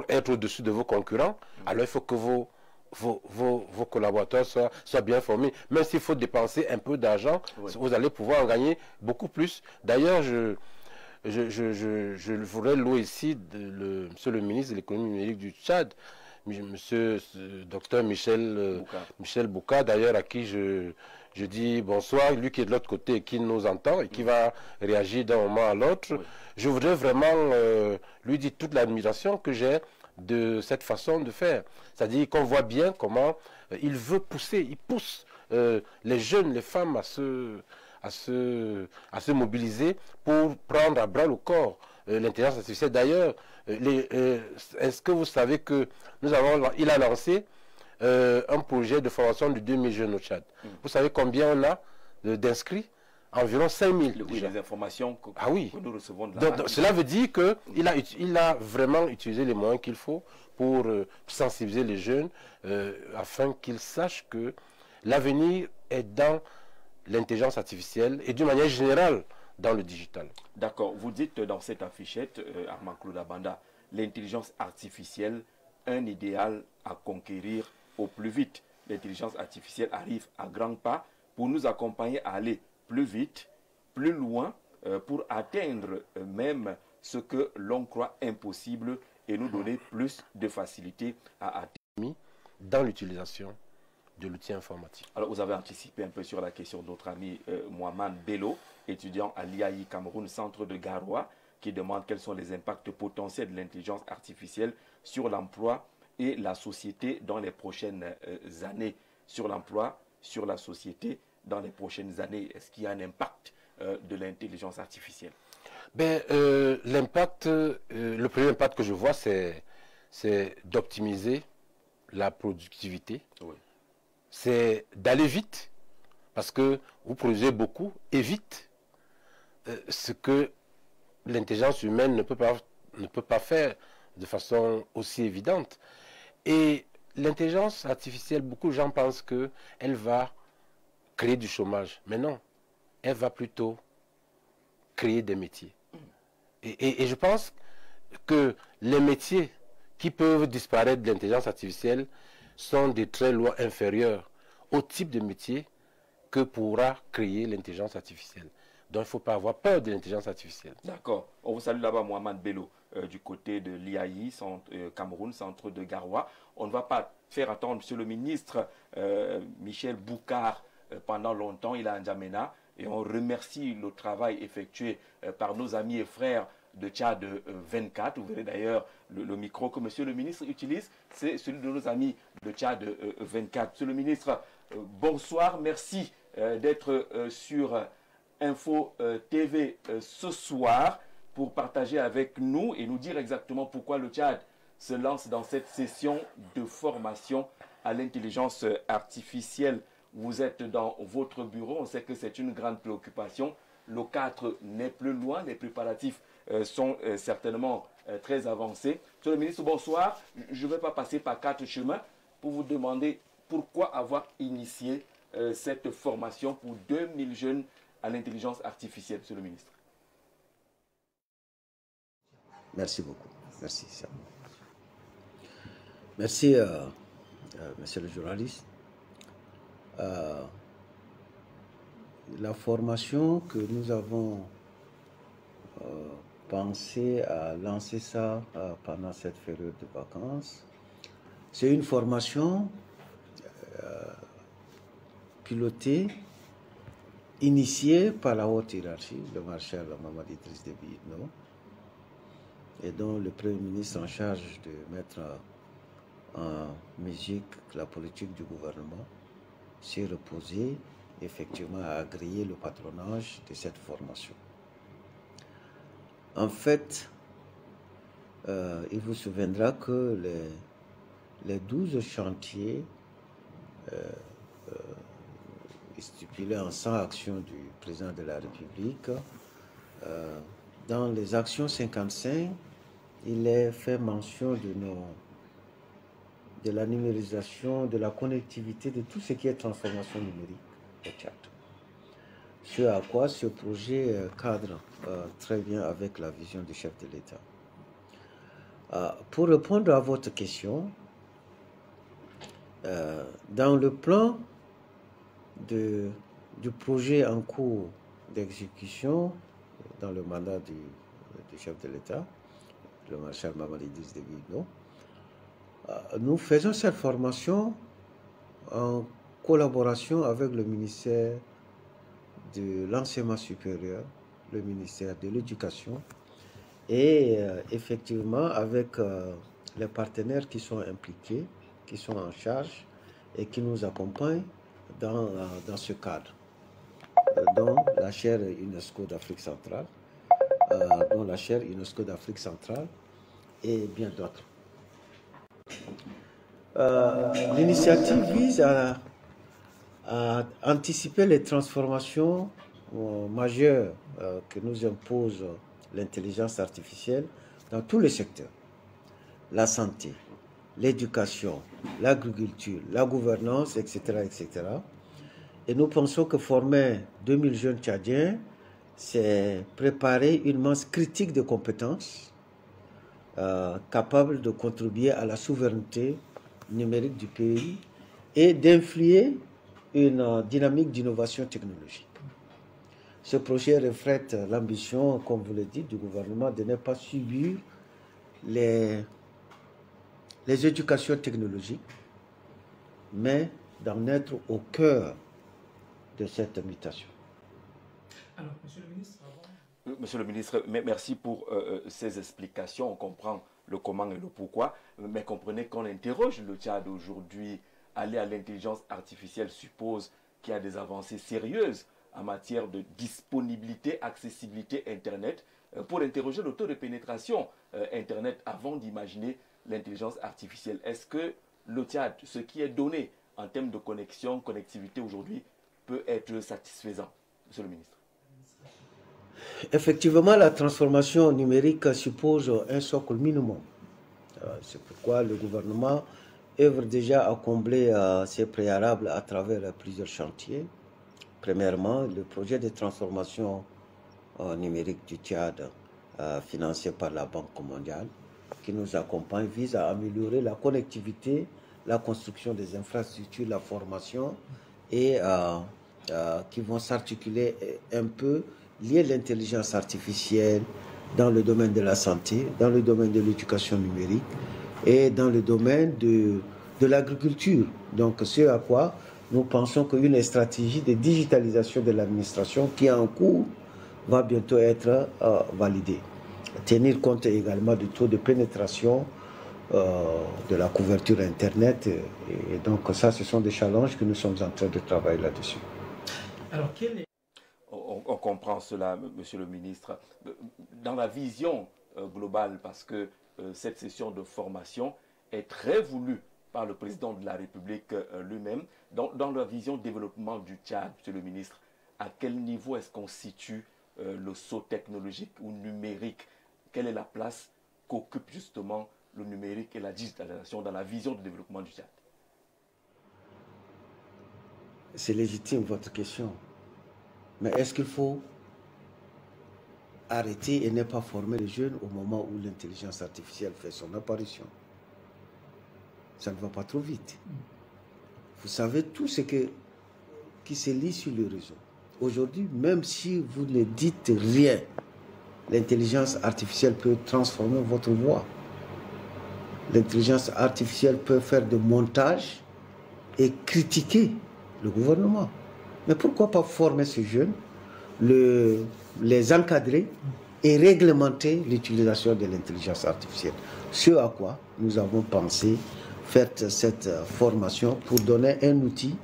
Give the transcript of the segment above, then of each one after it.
pour être au-dessus de vos concurrents, alors il faut que vos collaborateurs soient bien formés. Même s'il faut dépenser un peu d'argent, vous allez pouvoir en gagner beaucoup plus. D'ailleurs, je voudrais louer ici monsieur le ministre de l'économie numérique du Tchad, monsieur docteur Michel Bouka, d'ailleurs à qui je dis bonsoir, lui qui est de l'autre côté et qui nous entend et qui va réagir d'un moment à l'autre. Je voudrais vraiment lui dire toute l'admiration que j'ai de cette façon de faire. C'est-à-dire qu'on voit bien comment il veut pousser, il pousse les jeunes, les femmes à se mobiliser pour prendre à bras le corps l'intelligence artificielle. D'ailleurs, est-ce que vous savez que il a lancé un projet de formation de 2000 jeunes au Tchad. Vous savez combien on a d'inscrits? Environ 5000. Oui, les informations que nous recevons de donc, cela veut dire qu'il a vraiment utilisé les moyens qu'il faut pour sensibiliser les jeunes afin qu'ils sachent que l'avenir est dans l'intelligence artificielle et d'une manière générale dans le digital. D'accord. Vous dites dans cette affichette, Armand Claude Abanda, l'intelligence artificielle, un idéal à conquérir au plus vite. L'intelligence artificielle arrive à grands pas pour nous accompagner à aller plus vite, plus loin, pour atteindre même ce que l'on croit impossible et nous donner plus de facilité à atteindre. Dans l'utilisation de l'outil informatique. Alors, vous avez anticipé un peu sur la question de notre ami Mohamed Bello, étudiant à l'IAI Cameroun, centre de Garoua, qui demande quels sont les impacts potentiels de l'intelligence artificielle sur l'emploi et la société dans les prochaines années. Sur l'emploi, sur la société dans les prochaines années. Est-ce qu'il y a un impact de l'intelligence artificielle? L'impact, le premier impact que je vois, c'est d'optimiser la productivité. Oui. C'est d'aller vite, parce que vous produisez beaucoup et vite, ce que l'intelligence humaine ne peut pas faire de façon aussi évidente. Et l'intelligence artificielle, beaucoup de gens pensent qu'elle va créer du chômage. Mais non, elle va plutôt créer des métiers. Et je pense que les métiers qui peuvent disparaître de l'intelligence artificielle sont de très loin inférieurs au type de métier que pourra créer l'intelligence artificielle. Donc il ne faut pas avoir peur de l'intelligence artificielle. D'accord. On vous salue là-bas, Mohamed Bello, du côté de l'IAI, Cameroun, centre de Garoua. On ne va pas faire attendre Monsieur le ministre Michel Bouka pendant longtemps. Il est à N'Djamena. Et on remercie le travail effectué par nos amis et frères de Tchad 24. Vous verrez d'ailleurs le micro que Monsieur le ministre utilise, c'est celui de nos amis de Tchad 24. Monsieur le ministre, bonsoir, merci d'être sur Info TV ce soir pour partager avec nous et nous dire exactement pourquoi le Tchad se lance dans cette session de formation à l'intelligence artificielle. Vous êtes dans votre bureau, on sait que c'est une grande préoccupation. Le 4 n'est plus loin, les préparatifs sont certainement très avancés. Monsieur le ministre, bonsoir. Je ne vais pas passer par 4 chemins pour vous demander pourquoi avoir initié cette formation pour 2000 jeunes à l'intelligence artificielle, monsieur le ministre. Merci beaucoup. Merci. Merci, monsieur le journaliste. La formation que nous avons pensé à lancer ça pendant cette période de vacances, c'est une formation pilotée, initiée par la haute hiérarchie, le marshal Mamadi Idriss Déby Itno, et dont le Premier ministre en charge de mettre en musique la politique du gouvernement s'est reposé effectivement à agréer le patronage de cette formation. En fait, il vous souviendra que les 12 chantiers stipulés en 100 actions du président de la République, dans les actions 55, il est fait mention de la numérisation, de la connectivité, de tout ce qui est transformation numérique au Tchad. Ce à quoi ce projet cadre très bien avec la vision du chef de l'État. Pour répondre à votre question, dans le plan du projet en cours d'exécution, dans le mandat du chef de l'État, le maréchal Mamadi Idriss Déby Itno, nous faisons cette formation en collaboration avec le ministère de l'enseignement supérieur, le ministère de l'éducation et effectivement avec les partenaires qui sont impliqués, qui sont en charge et qui nous accompagnent dans ce cadre, dont la chaire UNESCO d'Afrique centrale, et bien d'autres. L'initiative vise à anticiper les transformations majeures que nous impose l'intelligence artificielle dans tous les secteurs. La santé, l'éducation, l'agriculture, la gouvernance, etc., etc. Et nous pensons que former 2000 jeunes Tchadiens, c'est préparer une masse critique de compétences capables de contribuer à la souveraineté numérique du pays et d'influer une dynamique d'innovation technologique. Ce projet reflète l'ambition, comme vous le dites, du gouvernement de ne pas subir les éducations technologiques, mais d'en être au cœur de cette mutation. Alors, Monsieur le ministre, merci pour ces explications. On comprend le comment et le pourquoi, mais comprenez qu'on interroge le Tchad aujourd'hui. Aller à l'intelligence artificielle suppose qu'il y a des avancées sérieuses en matière de disponibilité, accessibilité Internet. Pour interroger le taux de pénétration Internet avant d'imaginer l'intelligence artificielle, est-ce que le Tchad, ce qui est donné en termes de connexion, connectivité aujourd'hui, peut être satisfaisant, Monsieur le ministre? Effectivement, la transformation numérique suppose un socle minimum. C'est pourquoi le gouvernement œuvre déjà à combler ces préalables à travers plusieurs chantiers. Premièrement, le projet de transformation numérique du Tchad, financé par la Banque mondiale, qui nous accompagne, vise à améliorer la connectivité, la construction des infrastructures, la formation, et qui vont s'articuler un peu, lier l'intelligence artificielle dans le domaine de la santé, dans le domaine de l'éducation numérique, et dans le domaine de l'agriculture. Donc, ce à quoi nous pensons qu'une stratégie de digitalisation de l'administration qui est en cours va bientôt être validée. Tenir compte également du taux de pénétration de la couverture Internet. Et donc, ça, ce sont des challenges que nous sommes en train de travailler là-dessus. Alors, on comprend cela, Monsieur le ministre. Dans la vision globale, parce que cette session de formation est très voulue par le président de la République lui-même. Dans la vision développement du Tchad, Monsieur le ministre, à quel niveau est-ce qu'on situe le saut technologique ou numérique? Quelle est la place qu'occupe justement le numérique et la digitalisation dans la vision de développement du Tchad? C'est légitime votre question. Mais est-ce qu'il faut arrêter et ne pas former les jeunes au moment où l'intelligence artificielle fait son apparition? Ça ne va pas trop vite. Vous savez tout ce qui se lit sur le réseau. Aujourd'hui, même si vous ne dites rien, l'intelligence artificielle peut transformer votre voix. L'intelligence artificielle peut faire des montages et critiquer le gouvernement. Mais pourquoi pas former ces jeunes, les encadrer et réglementer l'utilisation de l'intelligence artificielle? Ce à quoi nous avons pensé faire cette formation pour donner un outil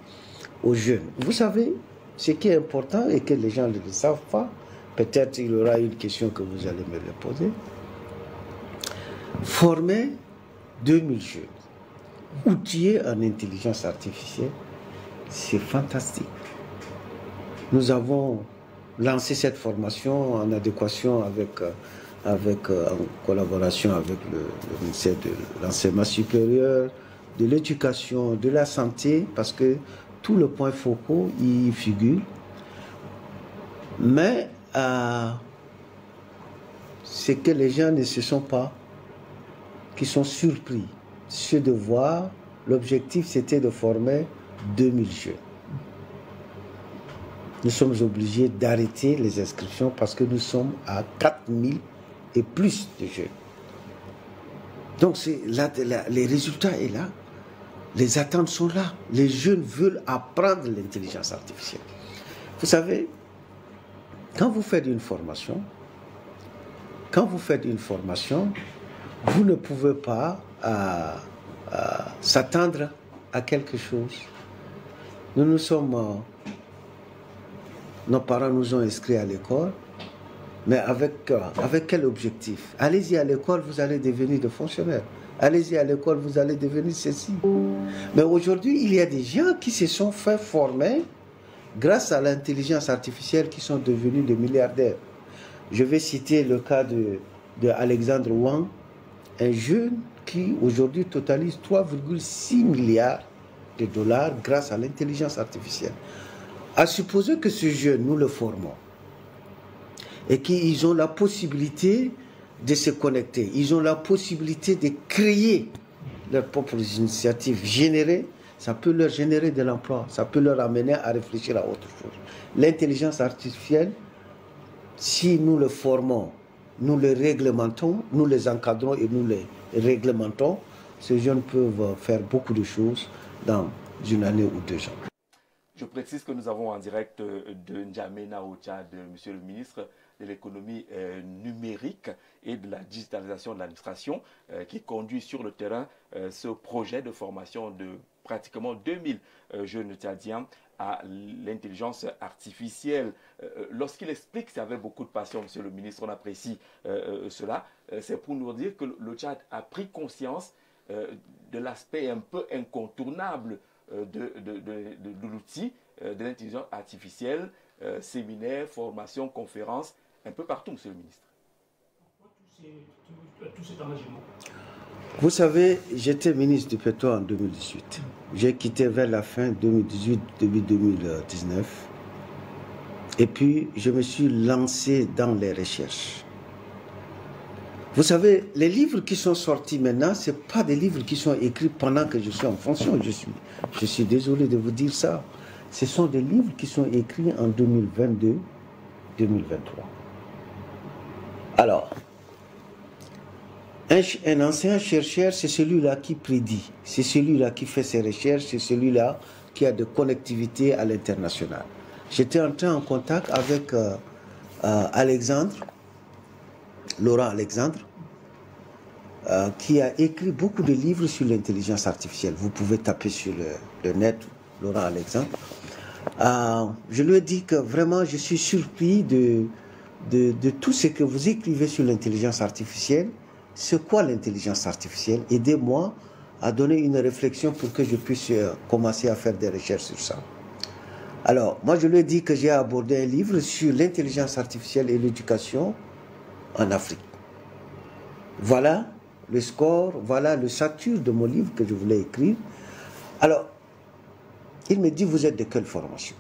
aux jeunes. Vous savez, ce qui est important et que les gens ne le savent pas, peut-être il y aura une question que vous allez me le poser. Former 2000 jeunes, outillés en intelligence artificielle, c'est fantastique. Nous avons lancé cette formation en adéquation en collaboration avec le ministère de l'enseignement supérieur, de l'éducation, de la santé, parce que tous les points focaux y figurent. Mais c'est que les gens ne se sont pas qui sont surpris, c'est de voir, l'objectif c'était de former 2000 jeunes. Nous sommes obligés d'arrêter les inscriptions parce que nous sommes à 4000 et plus de jeunes. Donc les résultats sont là, les attentes sont là. Les jeunes veulent apprendre l'intelligence artificielle. Vous savez, quand vous faites une formation, vous ne pouvez pas s'attendre à quelque chose. Nos parents nous ont inscrits à l'école, mais avec quel objectif? Allez-y à l'école, vous allez devenir des fonctionnaires. Allez-y à l'école, vous allez devenir ceci. Mais aujourd'hui, il y a des gens qui se sont fait former grâce à l'intelligence artificielle qui sont devenus des milliardaires. Je vais citer le cas de Alexandre Wang, un jeune qui aujourd'hui totalise 3,6 milliards de dollars grâce à l'intelligence artificielle. À supposer que ce jeune, nous le formons et qu'ils ont la possibilité de se connecter, ils ont la possibilité de créer leurs propres initiatives, ça peut leur générer de l'emploi, ça peut leur amener à réfléchir à autre chose. L'intelligence artificielle, si nous le formons, nous le réglementons, nous les encadrons et nous les réglementons, ces jeunes peuvent faire beaucoup de choses dans une année ou 2 ans. Je précise que nous avons en direct de N'Djamena au Tchad, monsieur le ministre de l'économie numérique et de la digitalisation de l'administration, qui conduit sur le terrain ce projet de formation de pratiquement 2000 jeunes tchadiens à l'intelligence artificielle. Lorsqu'il explique ça avec beaucoup de passion, monsieur le ministre, on apprécie cela, c'est pour nous dire que le Tchad a pris conscience de l'aspect un peu incontournable de l'outil de l'intelligence artificielle, séminaires, formations, conférences, un peu partout, monsieur le ministre. Tout cet engagement. Vous savez, j'étais ministre du pétrole en 2018. J'ai quitté vers la fin 2018, début 2019. Et puis, je me suis lancé dans les recherches. Vous savez, les livres qui sont sortis maintenant, ce ne sont pas des livres qui sont écrits pendant que je suis en fonction. Je suis désolé de vous dire ça. Ce sont des livres qui sont écrits en 2022, 2023. Alors, un ancien chercheur, c'est celui-là qui prédit, c'est celui-là qui fait ses recherches, c'est celui-là qui a de connectivité à l'international. J'étais entré en contact avec Laurent Alexandre, qui a écrit beaucoup de livres sur l'intelligence artificielle. Vous pouvez taper sur le net Laurent Alexandre. Je lui ai dit que vraiment je suis surpris de tout ce que vous écrivez sur l'intelligence artificielle. C'est quoi l'intelligence artificielle? Aidez-moi à donner une réflexion pour que je puisse commencer à faire des recherches sur ça. Alors, moi je lui ai dit que j'ai abordé un livre sur l'intelligence artificielle et l'éducation en Afrique. Voilà le score, voilà le sature de mon livre que je voulais écrire. Alors, il me dit, vous êtes de quelle formation?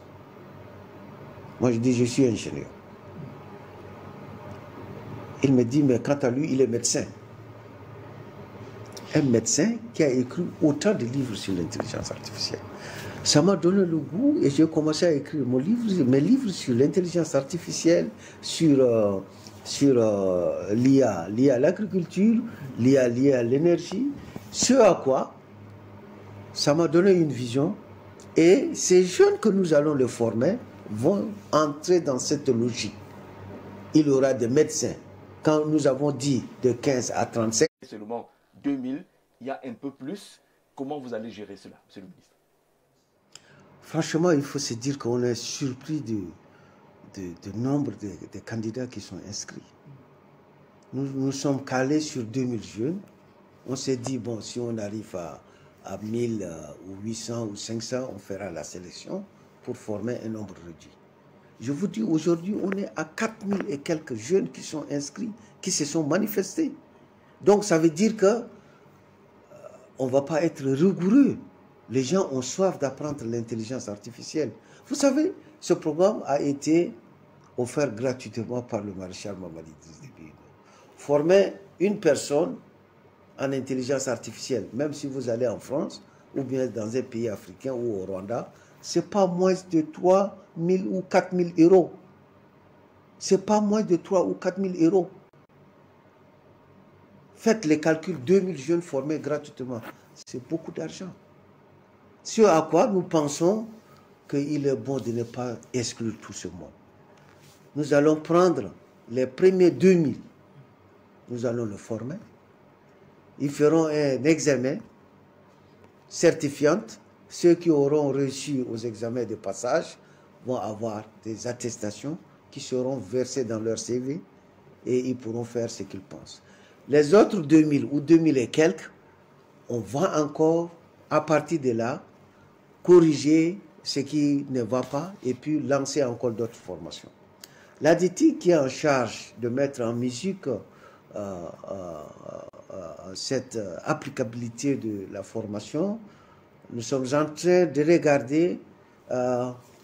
Moi je dis, je suis ingénieur. Il me dit, mais quant à lui, il est médecin. Un médecin qui a écrit autant de livres sur l'intelligence artificielle. Ça m'a donné le goût et j'ai commencé à écrire mes livres sur l'intelligence artificielle, sur l'IA, lié à l'agriculture, lié à l'énergie. Ce à quoi ça m'a donné une vision. Et ces jeunes que nous allons les former vont entrer dans cette logique. Il y aura des médecins. Quand nous avons dit de 15 à 35... Seulement 2000, il y a un peu plus. Comment vous allez gérer cela, monsieur le ministre? Franchement, il faut se dire qu'on est surpris du nombre de candidats qui sont inscrits. Nous sommes calés sur 2000 jeunes. On s'est dit, bon, si on arrive à 1000 ou 800 ou 500, on fera la sélection pour former un nombre réduit. Je vous dis, aujourd'hui, on est à 4000 et quelques jeunes qui sont inscrits, qui se sont manifestés. Donc, ça veut dire que on ne va pas être rigoureux. Les gens ont soif d'apprendre l'intelligence artificielle. Vous savez, ce programme a été offert gratuitement par le maréchal Mamadi Idriss Déby. Former une personne en intelligence artificielle, même si vous allez en France ou bien dans un pays africain ou au Rwanda, ce n'est pas moins de 3 000 ou 4 000 euros. Ce n'est pas moins de 3 ou 4 000 euros. Faites les calculs, 2 000 jeunes formés gratuitement. C'est beaucoup d'argent. Ce à quoi nous pensons qu'il est bon de ne pas exclure tout ce monde. Nous allons prendre les premiers 2 000. Nous allons le former. Ils feront un examen certifiant. Ceux qui auront réussi aux examens de passage vont avoir des attestations qui seront versées dans leur CV et ils pourront faire ce qu'ils pensent. Les autres 2000 ou 2000 et quelques, on va encore, à partir de là, corriger ce qui ne va pas et puis lancer encore d'autres formations. L'ADITI qui est en charge de mettre en musique cette applicabilité de la formation, nous sommes en train de regarder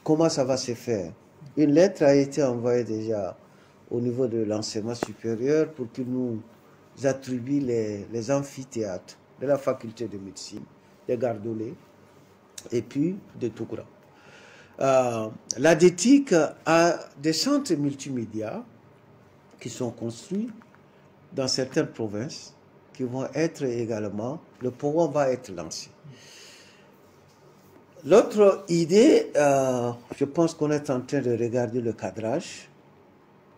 comment ça va se faire. Une lettre a été envoyée déjà au niveau de l'enseignement supérieur pour qu'il nous attribue les amphithéâtres de la faculté de médecine, de Gardolé et puis de Tougra. L'ADETIC a des centres multimédia qui sont construits dans certaines provinces qui vont être également, le programme va être lancé. L'autre idée, je pense qu'on est en train de regarder le cadrage,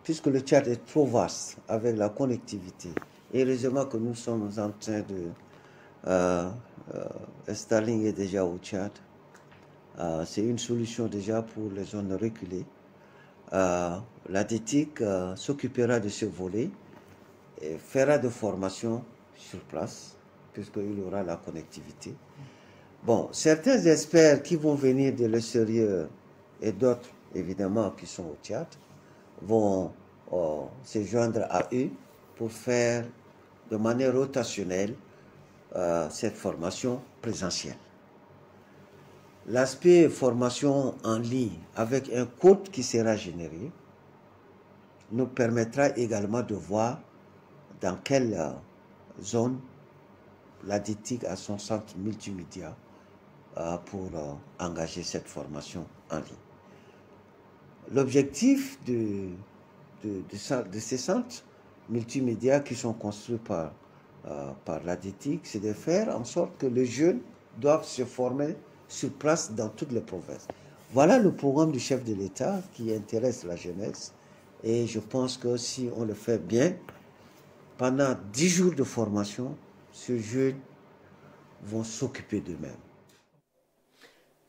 puisque le Tchad est trop vaste avec la connectivité. Et heureusement que nous sommes en train de... Starlink est déjà au Tchad. C'est une solution déjà pour les zones reculées. L'ADETIC s'occupera de ce volet et fera des formations sur place, puisqu'il y aura la connectivité. Bon, certains experts qui vont venir de l'extérieur et d'autres, évidemment, qui sont au Tchad, vont se joindre à eux pour faire de manière rotationnelle cette formation présentielle. L'aspect formation en ligne avec un code qui sera généré nous permettra également de voir dans quelle zone l'ADETIC a son centre multimédia pour engager cette formation en ligne. L'objectif de ces centres multimédia qui sont construits par l'ADETIC, c'est de faire en sorte que les jeunes doivent se former sur place dans toutes les provinces. Voilà le programme du chef de l'État qui intéresse la jeunesse et je pense que si on le fait bien, pendant 10 jours de formation, ces jeunes vont s'occuper d'eux-mêmes.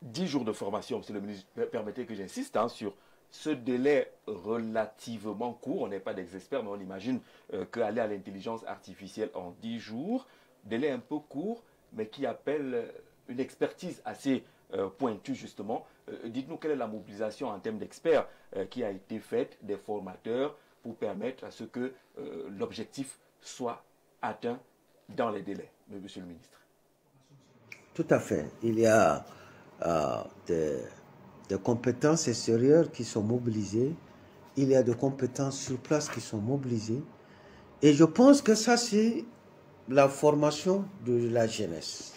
10 jours de formation, monsieur le ministre, permettez que j'insiste sur ce délai relativement court. On n'est pas des experts, mais on imagine qu'aller à l'intelligence artificielle en 10 jours, délai un peu court, mais qui appelle une expertise assez pointue justement. Dites-nous quelle est la mobilisation en termes d'experts qui a été faite des formateurs pour permettre à ce que l'objectif soit atteint dans les délais, monsieur le ministre. Tout à fait. Il y a des compétences extérieures qui sont mobilisées. Il y a des compétences sur place qui sont mobilisées. Et je pense que ça, c'est la formation de la jeunesse.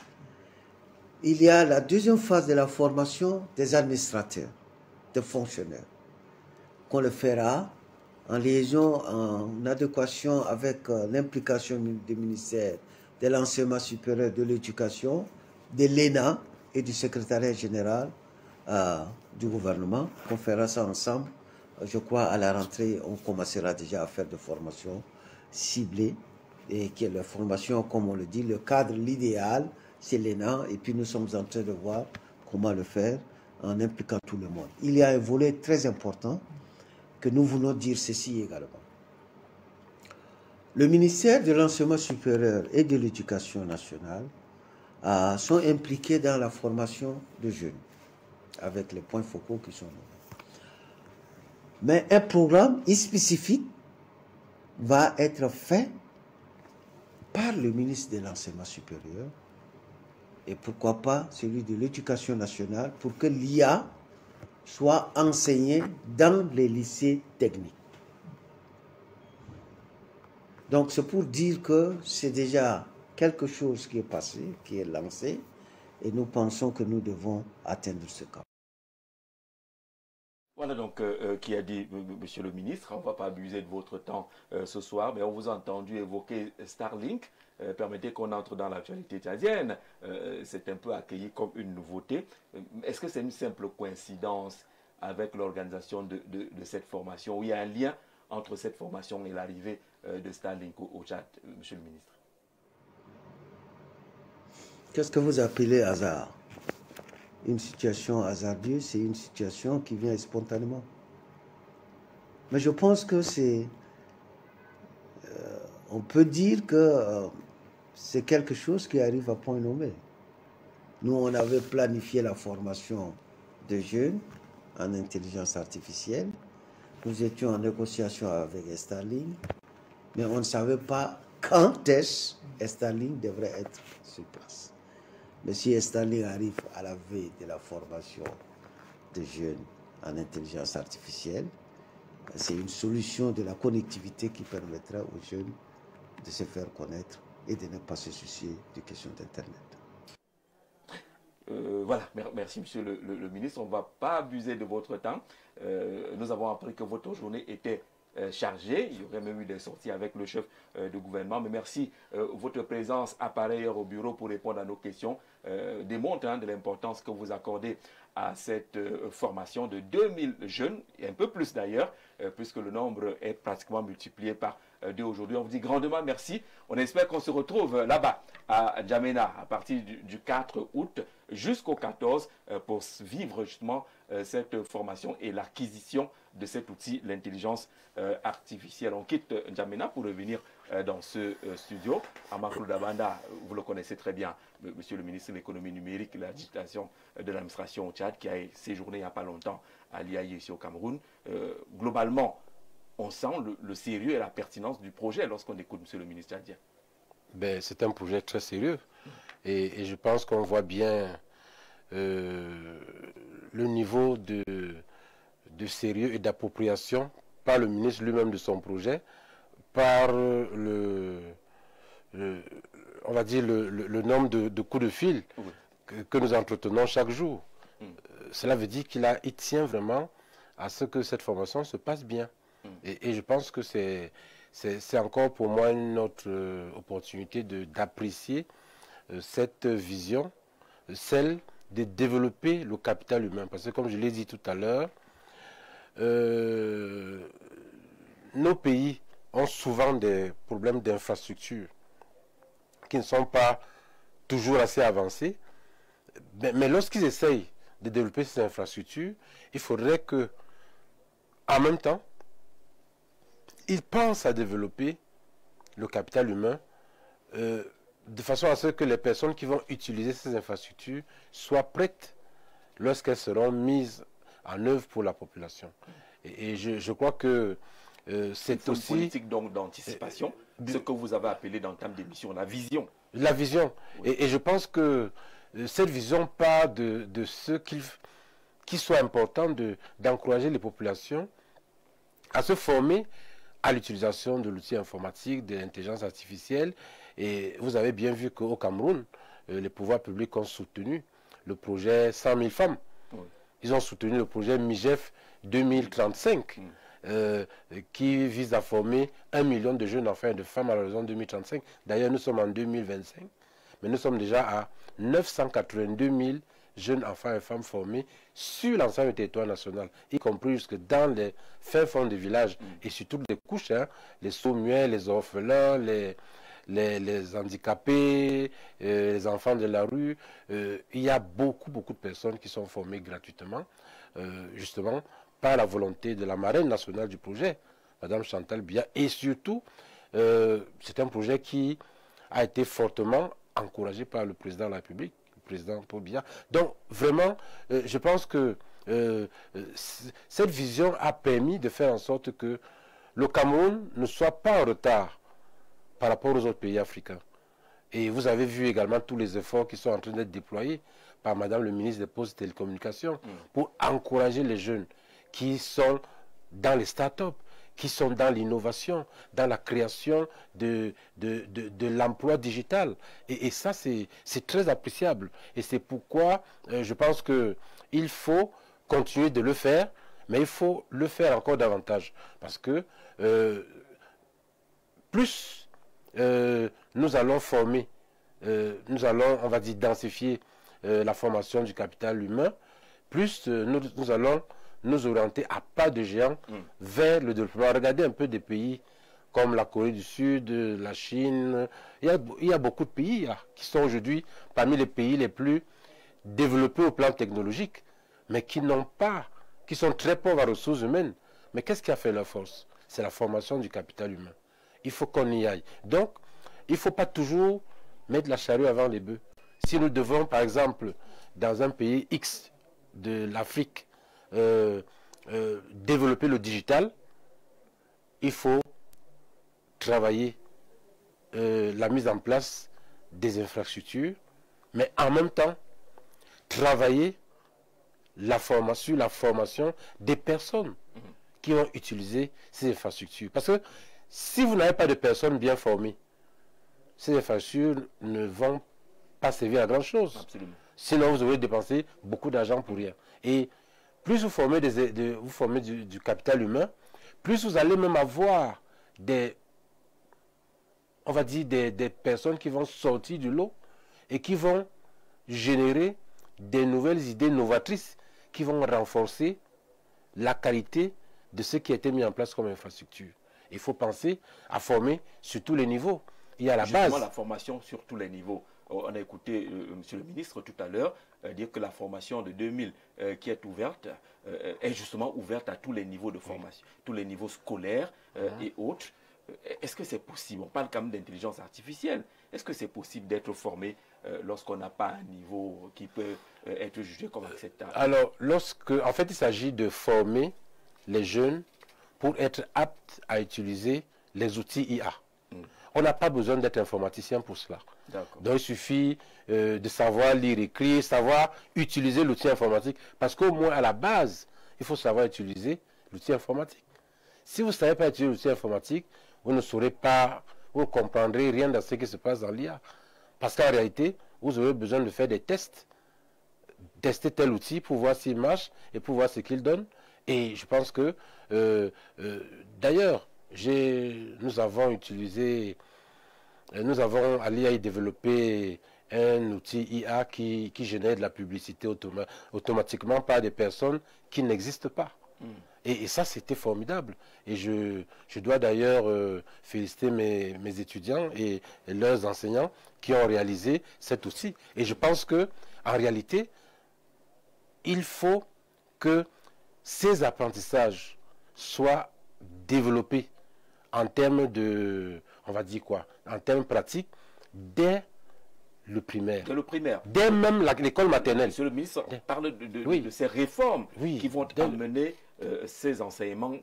Il y a la deuxième phase de la formation des administrateurs, des fonctionnaires, qu'on le fera en liaison, en adéquation avec l'implication du ministère de l'enseignement supérieur de l'éducation, de l'ENA et du secrétariat général du gouvernement. On fera ça ensemble. Je crois à la rentrée, on commencera déjà à faire des formations ciblées et que la formation, comme on le dit, le cadre, l'idéal, c'est l'ENA et puis nous sommes en train de voir comment le faire en impliquant tout le monde. Il y a un volet très important que nous voulons dire ceci également. Le ministère de l'Enseignement supérieur et de l'Éducation nationale sont impliqués dans la formation de jeunes, avec les points focaux qui sont là. Mais un programme spécifique va être fait par le ministre de l'Enseignement supérieur et pourquoi pas celui de l'Éducation nationale pour que l'IA soit enseignée dans les lycées techniques. Donc c'est pour dire que c'est déjà quelque chose qui est passé, qui est lancé, et nous pensons que nous devons atteindre ce cap. Voilà donc qui a dit, monsieur le ministre, on ne va pas abuser de votre temps ce soir, mais on vous a entendu évoquer Starlink. Permettez qu'on entre dans l'actualité tchadienne. C'est un peu accueilli comme une nouveauté. Est-ce que c'est une simple coïncidence avec l'organisation de cette formation, où il y a un lien entre cette formation et l'arrivée de Starlink au Tchad, monsieur le ministre? Qu'est-ce que vous appelez hasard? Une situation hasardeuse, c'est une situation qui vient spontanément. Mais je pense que c'est... on peut dire que c'est quelque chose qui arrive à point nommé. Nous, on avait planifié la formation de jeunes en intelligence artificielle. Nous étions en négociation avec Starlink, mais on ne savait pas quand est-ce Starlink devrait être sur place. Mais si Starlink arrive à la veille de la formation de jeunes en intelligence artificielle, c'est une solution de la connectivité qui permettra aux jeunes de se faire connaître et de ne pas se soucier des questions d'Internet. Voilà, merci monsieur le ministre. On ne va pas abuser de votre temps. Nous avons appris que votre journée était chargée. Il y aurait même eu des sorties avec le chef du gouvernement. Mais merci. Votre présence apparaît au bureau pour répondre à nos questions démontre de l'importance que vous accordez à cette formation de 2000 jeunes, et un peu plus d'ailleurs, puisque le nombre est pratiquement multiplié par 2 aujourd'hui. On vous dit grandement merci. On espère qu'on se retrouve là-bas, à N'Djamena, à partir du 4 août jusqu'au 14, pour vivre justement cette formation et l'acquisition de cet outil, l'intelligence artificielle. On quitte N'Djamena pour revenir dans ce studio. Amakou Dabanda, vous le connaissez très bien, monsieur le ministre de l'économie numérique et de la digitation de l'administration au Tchad, qui a séjourné il n'y a pas longtemps à l'IAI ici au Cameroun. Globalement, on sent le sérieux et la pertinence du projet lorsqu'on écoute monsieur le ministre tchadien. Ben, c'est un projet très sérieux. Et je pense qu'on voit bien le niveau de sérieux et d'appropriation par le ministre lui-même de son projet, par on va dire le nombre de coups de fil que nous entretenons chaque jour. Cela veut dire qu'il tient vraiment à ce que cette formation se passe bien. Et je pense que c'est encore pour moi une autre opportunité d'apprécier cette vision, celle de développer le capital humain. Parce que comme je l'ai dit tout à l'heure, nos pays ont souvent des problèmes d'infrastructure qui ne sont pas toujours assez avancés. Mais lorsqu'ils essayent de développer ces infrastructures, il faudrait que, en même temps, ils pensent à développer le capital humain de façon à ce que les personnes qui vont utiliser ces infrastructures soient prêtes lorsqu'elles seront mises en œuvre pour la population. Et je crois que c'est aussi... une politique donc d'anticipation, ce que vous avez appelé dans le terme d'émission, la vision. La vision. Oui. Et je pense que cette vision part de ce qu'il soit important d'encourager les populations à se former à l'utilisation de l'outil informatique, de l'intelligence artificielle. Et vous avez bien vu qu'au Cameroun, les pouvoirs publics ont soutenu le projet 100 000 femmes. Oui. Ils ont soutenu le projet MIGEF 2035, qui vise à former 1 million de jeunes enfants et de femmes à l'horizon 2035. D'ailleurs, nous sommes en 2025, mais nous sommes déjà à 982 000 jeunes enfants et femmes formés sur l'ensemble du territoire national, y compris jusque dans les fins fonds des villages et sur toutes les couches, les sourds-muets, les orphelins, les handicapés, les enfants de la rue. Il y a beaucoup de personnes qui sont formées gratuitement, justement par la volonté de la marraine nationale du projet, Madame Chantal Biya. Et surtout, c'est un projet qui a été fortement encouragé par le président de la République, le président Paul Biya. Donc, vraiment, je pense que cette vision a permis de faire en sorte que le Cameroun ne soit pas en retard par rapport aux autres pays africains. Et vous avez vu également tous les efforts qui sont en train d'être déployés par Madame le ministre des Postes et Télécommunications pour encourager les jeunes qui sont dans les start-up, qui sont dans l'innovation, dans la création de l'emploi digital. Et ça, c'est très appréciable. Et c'est pourquoi je pense qu'il faut continuer de le faire, mais il faut le faire encore davantage. Parce que plus nous allons former, nous allons, on va dire, densifier la formation du capital humain, plus nous allons nous orienter à pas de géant vers le développement. Regardez un peu des pays comme la Corée du Sud, la Chine. Il y a beaucoup de pays qui sont aujourd'hui parmi les pays les plus développés au plan technologique, mais qui n'ont pas, qui sont très pauvres en ressources humaines. Mais qu'est-ce qui a fait leur force? C'est la formation du capital humain. Il faut qu'on y aille. Donc, il ne faut pas toujours mettre la charrue avant les bœufs. Si nous devons, par exemple, dans un pays X de l'Afrique, développer le digital, il faut travailler la mise en place des infrastructures, mais en même temps, travailler la formation des personnes qui vont utiliser ces infrastructures. Parce que si vous n'avez pas de personnes bien formées, ces infrastructures ne vont pas servir à grand-chose. Absolument. Sinon, vous aurez dépensé beaucoup d'argent pour rien. Et plus vous formez, du capital humain, plus vous allez même avoir on va dire, des personnes qui vont sortir du lot et qui vont générer des nouvelles idées novatrices qui vont renforcer la qualité de ce qui a été mis en place comme infrastructure. Il faut penser à former sur tous les niveaux. Il y a la base. La formation sur tous les niveaux. On a écouté Monsieur le ministre tout à l'heure dire que la formation de 2000 qui est ouverte est justement ouverte à tous les niveaux de formation, tous les niveaux scolaires et autres. Est-ce que c'est possible? On parle quand même d'intelligence artificielle. Est-ce que c'est possible d'être formé lorsqu'on n'a pas un niveau qui peut être jugé comme acceptable? Alors, en fait, il s'agit de former les jeunes pour être aptes à utiliser les outils IA. On n'a pas besoin d'être informaticien pour cela. Donc il suffit de savoir lire, écrire, savoir utiliser l'outil informatique. Parce qu'au moins à la base, il faut savoir utiliser l'outil informatique. Si vous ne savez pas utiliser l'outil informatique, vous ne saurez pas, vous ne comprendrez rien de ce qui se passe dans l'IA. Parce qu'en réalité, vous aurez besoin de faire des tests, tester tel outil pour voir s'il marche et pour voir ce qu'il donne. Et je pense que, d'ailleurs, nous avons à l'IA développé un outil IA qui génère de la publicité automatiquement par des personnes qui n'existent pas. Et ça, c'était formidable. Et je dois d'ailleurs féliciter mes étudiants et leurs enseignants qui ont réalisé cet outil. Et je pense que, en réalité, il faut que ces apprentissages soient développés en termes de, on va dire quoi, en termes pratiques, dès le primaire. Dès le primaire. Dès même l'école maternelle. Monsieur le ministre parle de ces réformes qui vont amener ces enseignements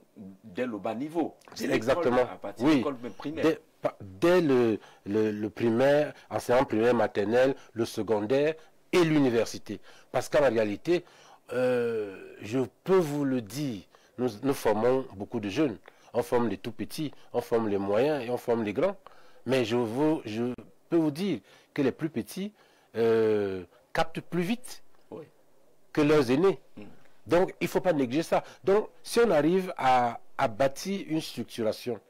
dès le bas niveau. Exactement. À partir de l'école primaire. Dès le primaire, enseignement primaire, maternel, le secondaire et l'université. Parce qu'en réalité, je peux vous le dire, nous formons beaucoup de jeunes. On forme les tout petits, on forme les moyens et on forme les grands. Mais je peux vous dire que les plus petits captent plus vite que leurs aînés. Donc, il ne faut pas négliger ça. Donc, si on arrive à bâtir une structuration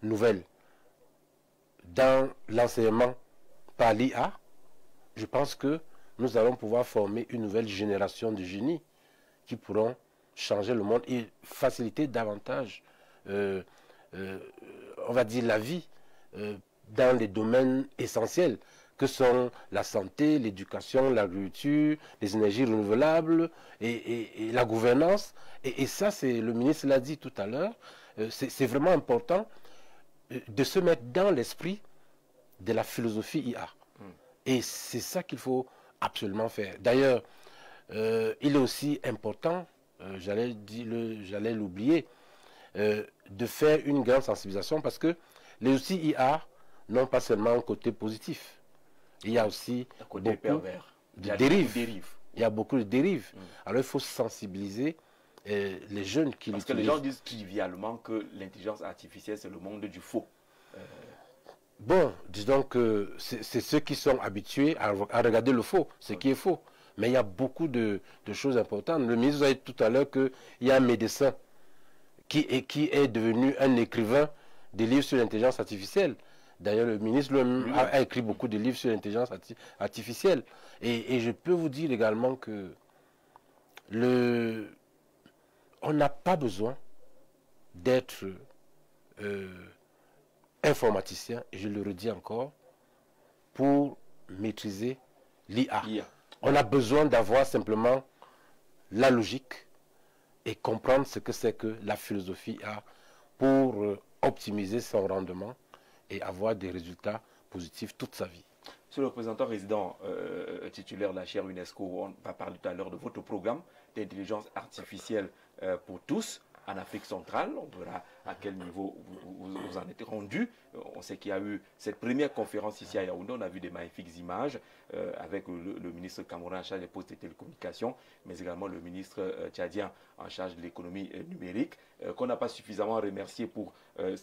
nouvelle dans l'enseignement par l'IA, je pense que nous allons pouvoir former une nouvelle génération de génies qui pourront changer le monde et faciliter davantage, on va dire, la vie dans les domaines essentiels que sont la santé, l'éducation, l'agriculture, les énergies renouvelables et la gouvernance. Et ça, le ministre l'a dit tout à l'heure, c'est vraiment important de se mettre dans l'esprit de la philosophie IA. Et c'est ça qu'il faut absolument faire. D'ailleurs, il est aussi important, j'allais l'oublier, de faire une grande sensibilisation parce que les outils IA n'ont pas seulement un côté positif. Il y a aussi beaucoup de dérives. Il y a beaucoup de dérives. Alors il faut sensibiliser les jeunes qui l'utilisent. Parce que les gens disent trivialement que l'intelligence artificielle, c'est le monde du faux. Bon, disons que c'est ceux qui sont habitués à regarder le faux, ce qui est faux. Mais il y a beaucoup de choses importantes. Le ministre a dit tout à l'heure qu'il y a un médecin qui est devenu un écrivain des livres sur l'intelligence artificielle. D'ailleurs, le ministre lui-même a écrit beaucoup de livres sur l'intelligence artificielle. Et je peux vous dire également que on n'a pas besoin d'être informaticien, et je le redis encore, pour maîtriser l'IA. On a besoin d'avoir simplement la logique et comprendre ce que c'est que la philosophie a pour optimiser son rendement et avoir des résultats positifs toute sa vie. Monsieur le représentant résident titulaire de la chaire UNESCO, on va parler tout à l'heure de votre programme d'intelligence artificielle pour tous en Afrique centrale. On verra à quel niveau vous en êtes rendu. On sait qu'il y a eu cette première conférence ici à Yaoundé. On a vu des magnifiques images avec le ministre camerounais en charge des postes et télécommunications, mais également le ministre tchadien en charge de l'économie numérique, qu'on n'a pas suffisamment remercié pour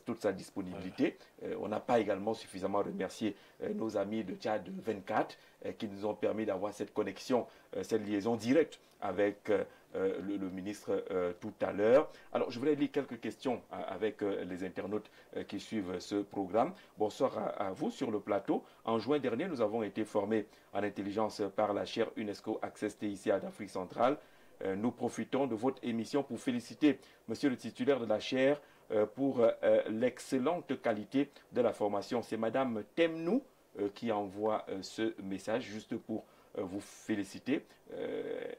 toute sa disponibilité. On n'a pas également suffisamment remercié nos amis de Tchad 24 qui nous ont permis d'avoir cette connexion, cette liaison directe avec le ministre tout à l'heure. Alors, je voulais lire quelques questions avec les internautes qui suivent ce programme. Bonsoir à vous sur le plateau. En juin dernier, nous avons été formés en intelligence par la chaire UNESCO Access TICA d'Afrique centrale. Nous profitons de votre émission pour féliciter monsieur le titulaire de la chaire pour l'excellente qualité de la formation. C'est madame Temnou qui envoie ce message juste pour vous féliciter.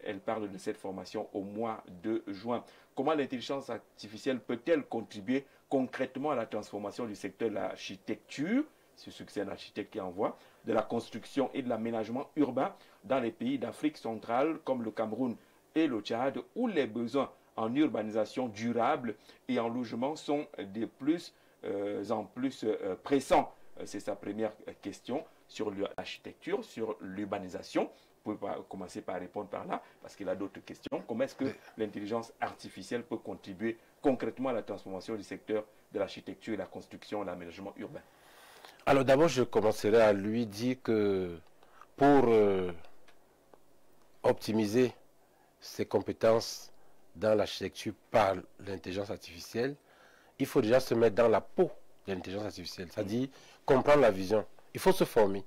Elle parle de cette formation au mois de juin. Comment l'intelligence artificielle peut-elle contribuer concrètement à la transformation du secteur de l'architecture, c'est ce que c'est un architecte qui envoie, de la construction et de l'aménagement urbain dans les pays d'Afrique centrale comme le Cameroun et le Tchad, où les besoins en urbanisation durable et en logement sont de plus en plus pressants. C'est sa première question sur l'architecture, sur l'urbanisation. Vous pouvez commencer par répondre par là, parce qu'il a d'autres questions. Comment est-ce que l'intelligence artificielle peut contribuer concrètement à la transformation du secteur de l'architecture et la construction et l'aménagement urbain? Alors d'abord, je commencerai à lui dire que pour optimiser ses compétences dans l'architecture par l'intelligence artificielle, il faut déjà se mettre dans la peau de l'intelligence artificielle, c'est-à-dire comprendre la vision. Il faut se former.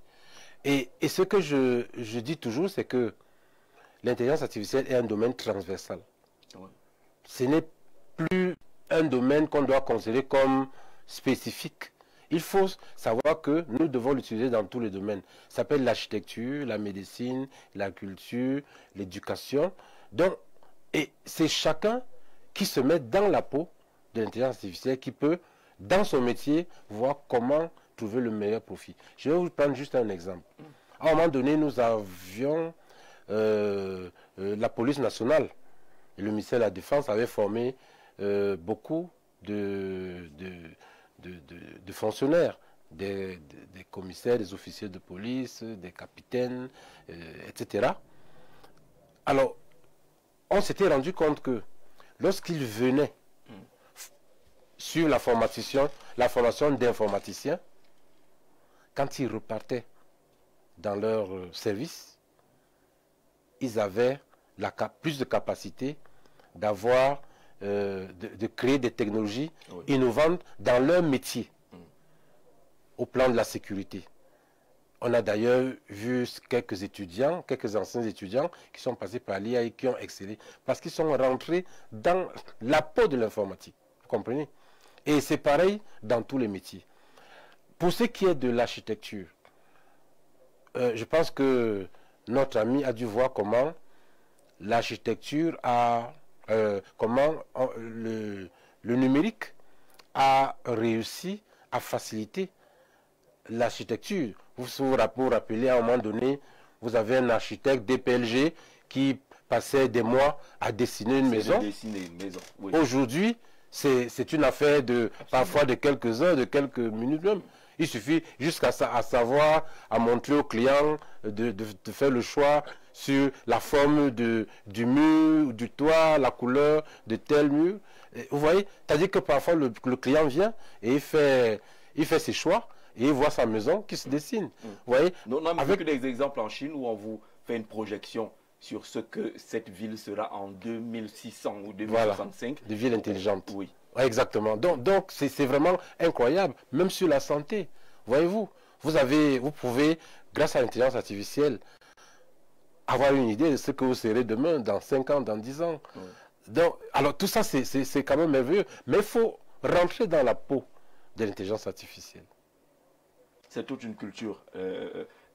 Et ce que je dis toujours, c'est que l'intelligence artificielle est un domaine transversal. Ouais. Ce n'est plus un domaine qu'on doit considérer comme spécifique. Il faut savoir que nous devons l'utiliser dans tous les domaines. Ça s'appelle l'architecture, la médecine, la culture, l'éducation. Donc, et c'est chacun qui se met dans la peau de l'intelligence artificielle qui peut, dans son métier, voir comment trouver le meilleur profit. Je vais vous prendre juste un exemple. À un moment donné, nous avions la police nationale. Et le ministère de la Défense avait formé beaucoup de fonctionnaires, des commissaires, des officiers de police, des capitaines, etc. Alors, on s'était rendu compte que lorsqu'ils venaient sur la formation d'informaticiens, quand ils repartaient dans leur service, ils avaient plus de capacité d'avoir, de créer des technologies innovantes dans leur métier, au plan de la sécurité. On a d'ailleurs vu quelques étudiants, quelques anciens étudiants qui sont passés par l'IA et qui ont excellé parce qu'ils sont rentrés dans la peau de l'informatique. Vous comprenez? Et c'est pareil dans tous les métiers. Pour ce qui est de l'architecture, je pense que notre ami a dû voir comment l'architecture comment le numérique a réussi à faciliter l'architecture. Vous vous rappelez, à un moment donné, vous avez un architecte DPLG qui passait des mois à dessiner une maison. Oui. Aujourd'hui, c'est une affaire parfois de quelques heures, de quelques minutes même. Il suffit jusqu'à savoir, à montrer au client de faire le choix sur la forme du mur, du toit, la couleur de tel mur. Et vous voyez, c'est-à-dire que parfois le client vient et il fait ses choix et il voit sa maison qui se dessine. Vous voyez, on a vu des exemples en Chine où on vous fait une projection sur ce que cette ville sera en 2600 ou 2065. Voilà, des villes intelligentes. Oui. Ouais, exactement. Donc c'est vraiment incroyable, même sur la santé. Voyez-vous, vous pouvez, grâce à l'intelligence artificielle, avoir une idée de ce que vous serez demain, dans 5 ans, dans 10 ans. Oui. Donc, alors tout ça, c'est quand même merveilleux. Mais il faut rentrer dans la peau de l'intelligence artificielle. C'est toute une culture.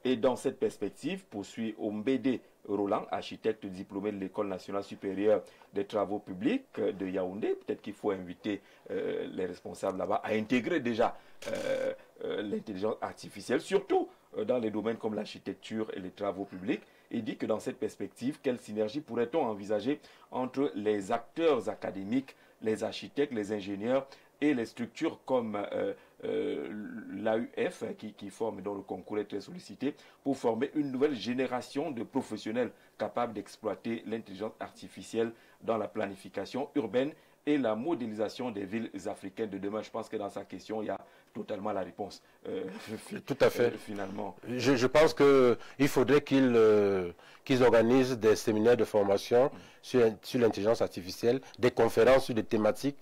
Et dans cette perspective, poursuit Ombédé Roland, architecte diplômé de l'École nationale supérieure des travaux publics de Yaoundé. Peut-être qu'il faut inviter les responsables là-bas à intégrer déjà l'intelligence artificielle, surtout dans les domaines comme l'architecture et les travaux publics. Il dit que dans cette perspective, quelle synergie pourrait-on envisager entre les acteurs académiques, les architectes, les ingénieurs et les structures comme l'AUF qui forme, dont le concours est très sollicité, pour former une nouvelle génération de professionnels capables d'exploiter l'intelligence artificielle dans la planification urbaine et la modélisation des villes africaines de demain. Je pense que dans sa question, il y a totalement la réponse. Tout à fait. Finalement. Je pense qu'il faudrait qu'ils organisent des séminaires de formation sur l'intelligence artificielle, des conférences sur des thématiques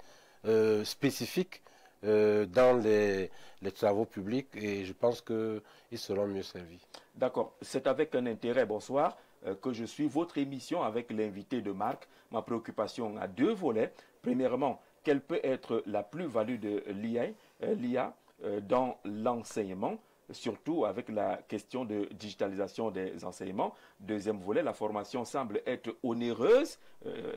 spécifiques dans les travaux publics, et je pense qu'ils seront mieux servis. D'accord. C'est avec un intérêt, bonsoir, que je suis votre émission avec l'invité de marque. Ma préoccupation a 2 volets. Premièrement, quelle peut être la plus-value de l'IA dans l'enseignement, surtout avec la question de digitalisation des enseignements. Deuxième volet, la formation semble être onéreuse.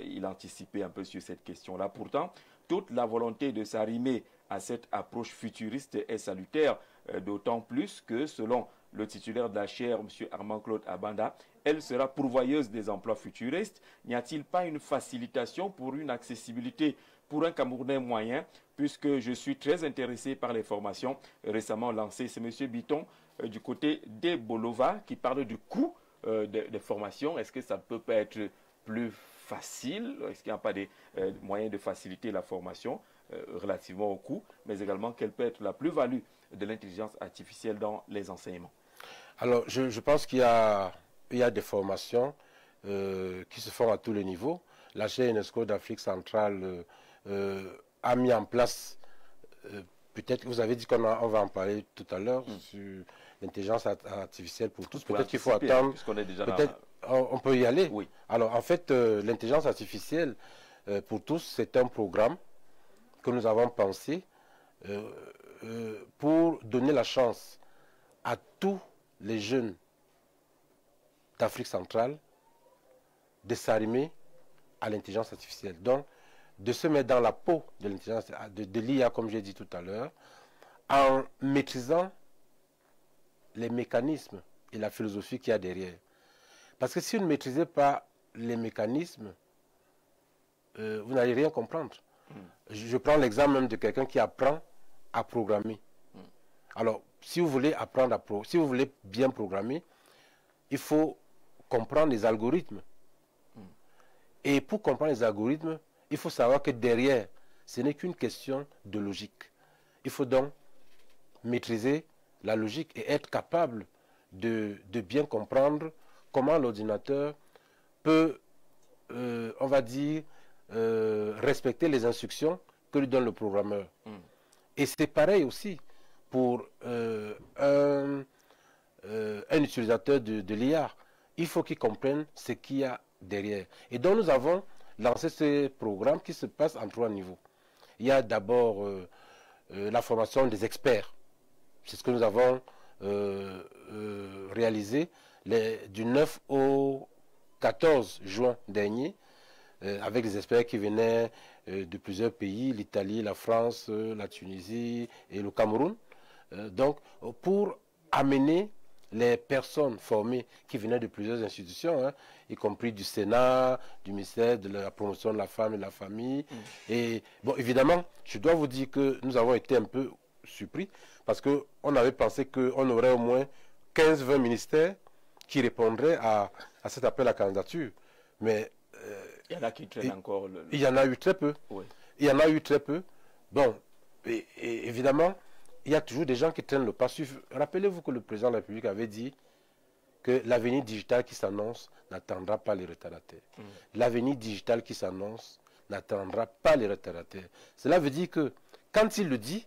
Il anticipait un peu sur cette question-là. Pourtant, toute la volonté de s'arrimer à cette approche futuriste est salutaire, d'autant plus que, selon le titulaire de la chaire, M. Armand-Claude Abanda, elle sera pourvoyeuse des emplois futuristes. N'y a-t-il pas une facilitation pour une accessibilité pour un Camerounais moyen, puisque je suis très intéressé par les formations récemment lancées? C'est M. Biton du côté des Bolova qui parle du coût des formations. Est-ce que ça ne peut pas être plus facile? Est-ce qu'il n'y a pas des moyens de faciliter la formation relativement au coût, mais également quelle peut être la plus-value de l'intelligence artificielle dans les enseignements? Alors, je pense qu'il y a des formations qui se font à tous les niveaux. La chaire UNESCO d'Afrique centrale a mis en place, peut-être, vous avez dit qu'on va en parler tout à l'heure, sur l'intelligence artificielle pour tous. Peut-être qu'il faut attendre, peut-être on peut y aller. Oui. Alors, en fait, l'intelligence artificielle pour tous, c'est un programme que nous avons pensé pour donner la chance à tous les jeunes d'Afrique centrale de s'arrimer à l'intelligence artificielle. Donc, de se mettre dans la peau de l'intelligence, de l'IA, comme j'ai dit tout à l'heure, en maîtrisant les mécanismes et la philosophie qu'il y a derrière. Parce que si vous ne maîtrisez pas les mécanismes, vous n'allez rien comprendre. Je prends l'exemple même de quelqu'un qui apprend à programmer. Alors, si vous voulez apprendre si vous voulez bien programmer, il faut comprendre les algorithmes. Et pour comprendre les algorithmes, il faut savoir que derrière, ce n'est qu'une question de logique. Il faut donc maîtriser la logique et être capable de bien comprendre comment l'ordinateur peut, on va dire, respecter les instructions que lui donne le programmeur. Et c'est pareil aussi pour un utilisateur de l'IA. Il faut qu'il comprenne ce qu'il y a derrière. Et donc nous avons lancé ce programme qui se passe en 3 niveaux. Il y a d'abord la formation des experts. C'est ce que nous avons réalisé du 9 au 14 juin dernier, avec des experts qui venaient de plusieurs pays, l'Italie, la France, la Tunisie et le Cameroun. Donc, pour amener les personnes formées qui venaient de plusieurs institutions, y compris du Sénat, du ministère de la promotion de la femme et de la famille. Et bon, évidemment, je dois vous dire que nous avons été un peu surpris parce qu'on avait pensé qu'on aurait au moins 15-20 ministères qui répondraient à cet appel à candidature. Mais il y en a qui traînent encore. Il y en a eu très peu. Oui. Il y en a eu très peu. Bon, et évidemment, il y a toujours des gens qui traînent le pas. Rappelez-vous que le président de la République avait dit que l'avenir digital qui s'annonce n'attendra pas les retardataires. L'avenir digital qui s'annonce n'attendra pas les retardataires. Cela veut dire que quand il le dit,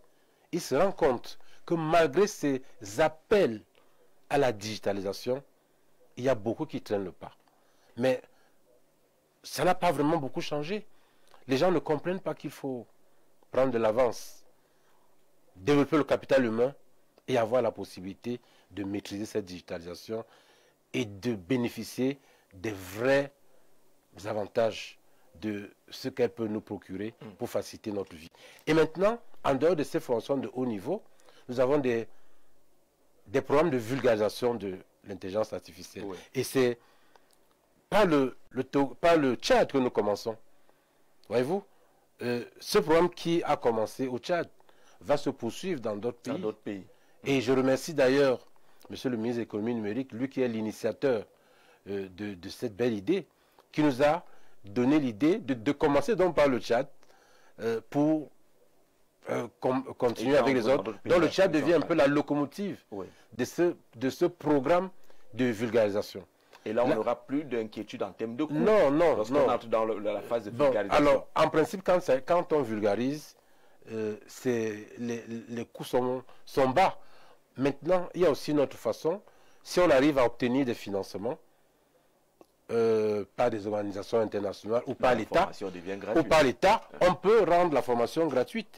il se rend compte que malgré ces appels à la digitalisation, il y a beaucoup qui traînent le pas. Mais ça n'a pas vraiment beaucoup changé. Les gens ne comprennent pas qu'il faut prendre de l'avance, développer le capital humain et avoir la possibilité de maîtriser cette digitalisation et de bénéficier des vrais avantages de ce qu'elle peut nous procurer pour faciliter notre vie. Et maintenant, en dehors de ces formations de haut niveau, nous avons des programmes de vulgarisation de l'intelligence artificielle. Oui. Et c'est pas le Tchad que nous commençons. Voyez-vous, ce programme qui a commencé au Tchad va se poursuivre dans d'autres pays. Et je remercie d'ailleurs Monsieur le ministre de l'économie numérique, lui qui est l'initiateur de cette belle idée, qui nous a donné l'idée de commencer donc par le Tchad pour continuer avec les autres. Donc le Tchad devient un peu la locomotive de ce programme de vulgarisation. Et là, on n'aura plus d'inquiétude en termes de coûts. Non. Lorsqu'on entre dans la phase de vulgarisation. Alors, en principe, quand on vulgarise, les coûts sont bas. Maintenant, il y a aussi une autre façon. Si on arrive à obtenir des financements par des organisations internationales ou par l'État, on peut rendre la formation gratuite.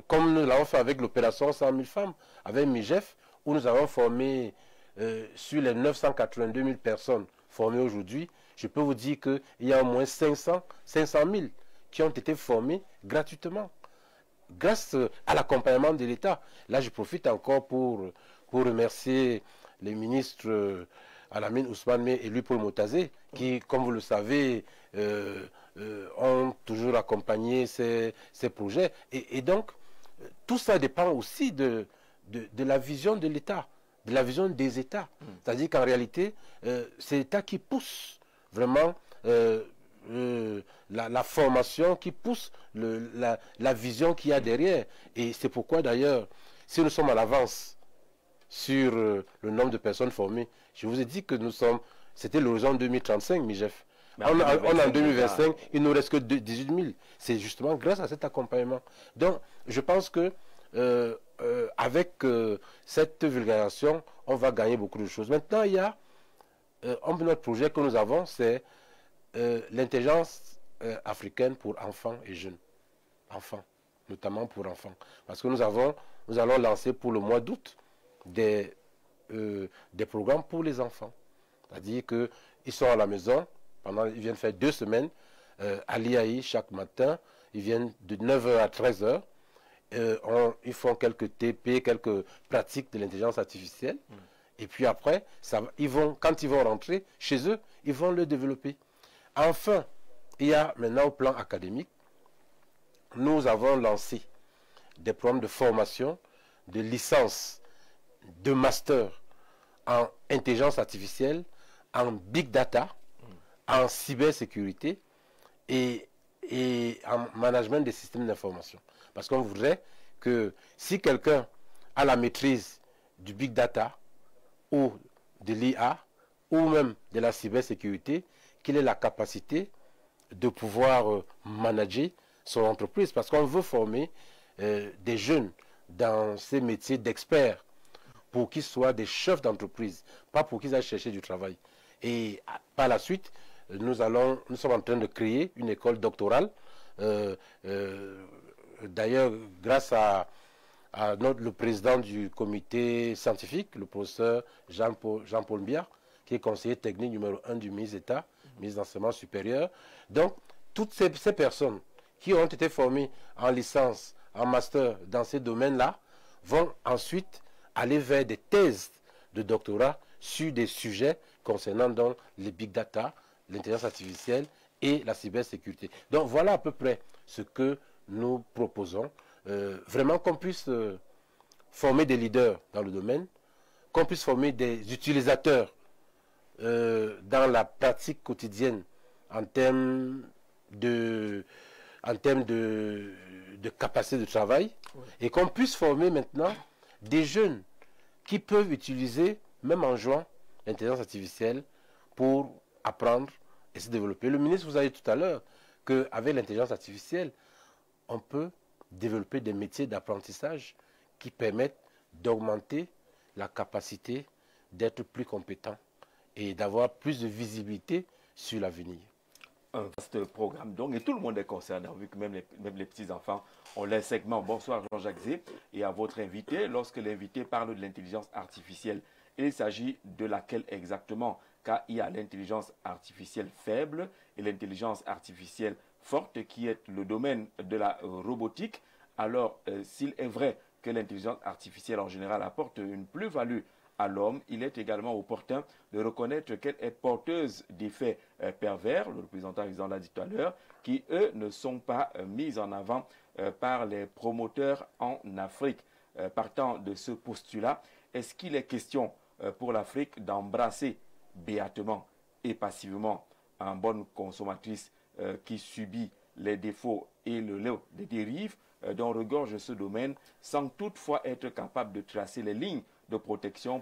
Comme nous l'avons fait avec l'opération 100 000 femmes, avec MIGEF, où nous avons formé sur les 982 000 personnes formées aujourd'hui, je peux vous dire qu'il y a au moins 500 000 qui ont été formés gratuitement, grâce à l'accompagnement de l'État. Là, je profite encore pour remercier les ministres Alamine Ousmane Meh et lui Paul Motazé, qui, comme vous le savez, ont toujours accompagné ces projets. Et donc, tout ça dépend aussi de la vision de l'État, de la vision des États. C'est-à-dire qu'en réalité, c'est l'État qui pousse vraiment la formation, qui pousse la vision qu'il y a derrière. Et c'est pourquoi d'ailleurs, si nous sommes à l'avance sur le nombre de personnes formées, je vous ai dit que c'était l'horizon 2035, MIGEF. On en 2025, il ne nous reste que 18 000. C'est justement grâce à cet accompagnement. Donc, je pense que avec cette vulgarisation, on va gagner beaucoup de choses. Maintenant, il y a notre projet que nous avons, c'est l'intelligence africaine pour enfants et jeunes. Enfants, notamment pour enfants. Parce que nous allons lancer pour le mois d'août des programmes pour les enfants. C'est-à-dire qu'ils sont à la maison, ils viennent faire 2 semaines à l'IAI chaque matin, ils viennent de 9h à 13h, ils font quelques TP, quelques pratiques de l'intelligence artificielle, et puis après, quand ils vont rentrer chez eux, ils vont le développer. Enfin, il y a maintenant au plan académique, nous avons lancé des programmes de formation, de licence, de master en intelligence artificielle, en big data, en cybersécurité et en management des systèmes d'information. Parce qu'on voudrait que si quelqu'un a la maîtrise du big data ou de l'IA ou même de la cybersécurité, qu'il ait la capacité de pouvoir manager son entreprise. Parce qu'on veut former des jeunes dans ces métiers d'experts pour qu'ils soient des chefs d'entreprise, pas pour qu'ils aillent chercher du travail. Et par la suite, nous sommes en train de créer une école doctorale. D'ailleurs, grâce à le président du comité scientifique, le professeur Jean-Paul Biard, qui est conseiller technique numéro 1 du ministre d'État, ministre d'Enseignement supérieur. Donc, toutes ces personnes qui ont été formées en licence, en master dans ces domaines-là, vont ensuite aller vers des thèses de doctorat sur des sujets concernant donc les big data, l'intelligence artificielle et la cybersécurité. Donc voilà à peu près ce que nous proposons. Vraiment qu'on puisse former des leaders dans le domaine, qu'on puisse former des utilisateurs dans la pratique quotidienne en termes de capacité de travail, et qu'on puisse former maintenant des jeunes qui peuvent utiliser, même en jouant, l'intelligence artificielle pour apprendre et se développer. Le ministre vous a dit tout à l'heure qu'avec l'intelligence artificielle, on peut développer des métiers d'apprentissage qui permettent d'augmenter la capacité d'être plus compétent et d'avoir plus de visibilité sur l'avenir. Un vaste programme donc, et tout le monde est concerné, vu que même les petits-enfants ont leur segment. Bonsoir Jean-Jacques Zé, et à votre invité. Lorsque l'invité parle de l'intelligence artificielle, il s'agit de laquelle exactement? Car il y a l'intelligence artificielle faible et l'intelligence artificielle forte qui est le domaine de la robotique. Alors, s'il est vrai que l'intelligence artificielle en général apporte une plus-value à l'homme, il est également opportun de reconnaître qu'elle est porteuse d'effets pervers, le représentant l'a dit tout à l'heure, qui, eux, ne sont pas mis en avant par les promoteurs en Afrique. Partant de ce postulat, est-ce qu'il est question pour l'Afrique d'embrasser béatement et passivement en bonne consommatrice qui subit les défauts et les dérives dont regorge ce domaine, sans toutefois être capable de tracer les lignes de protection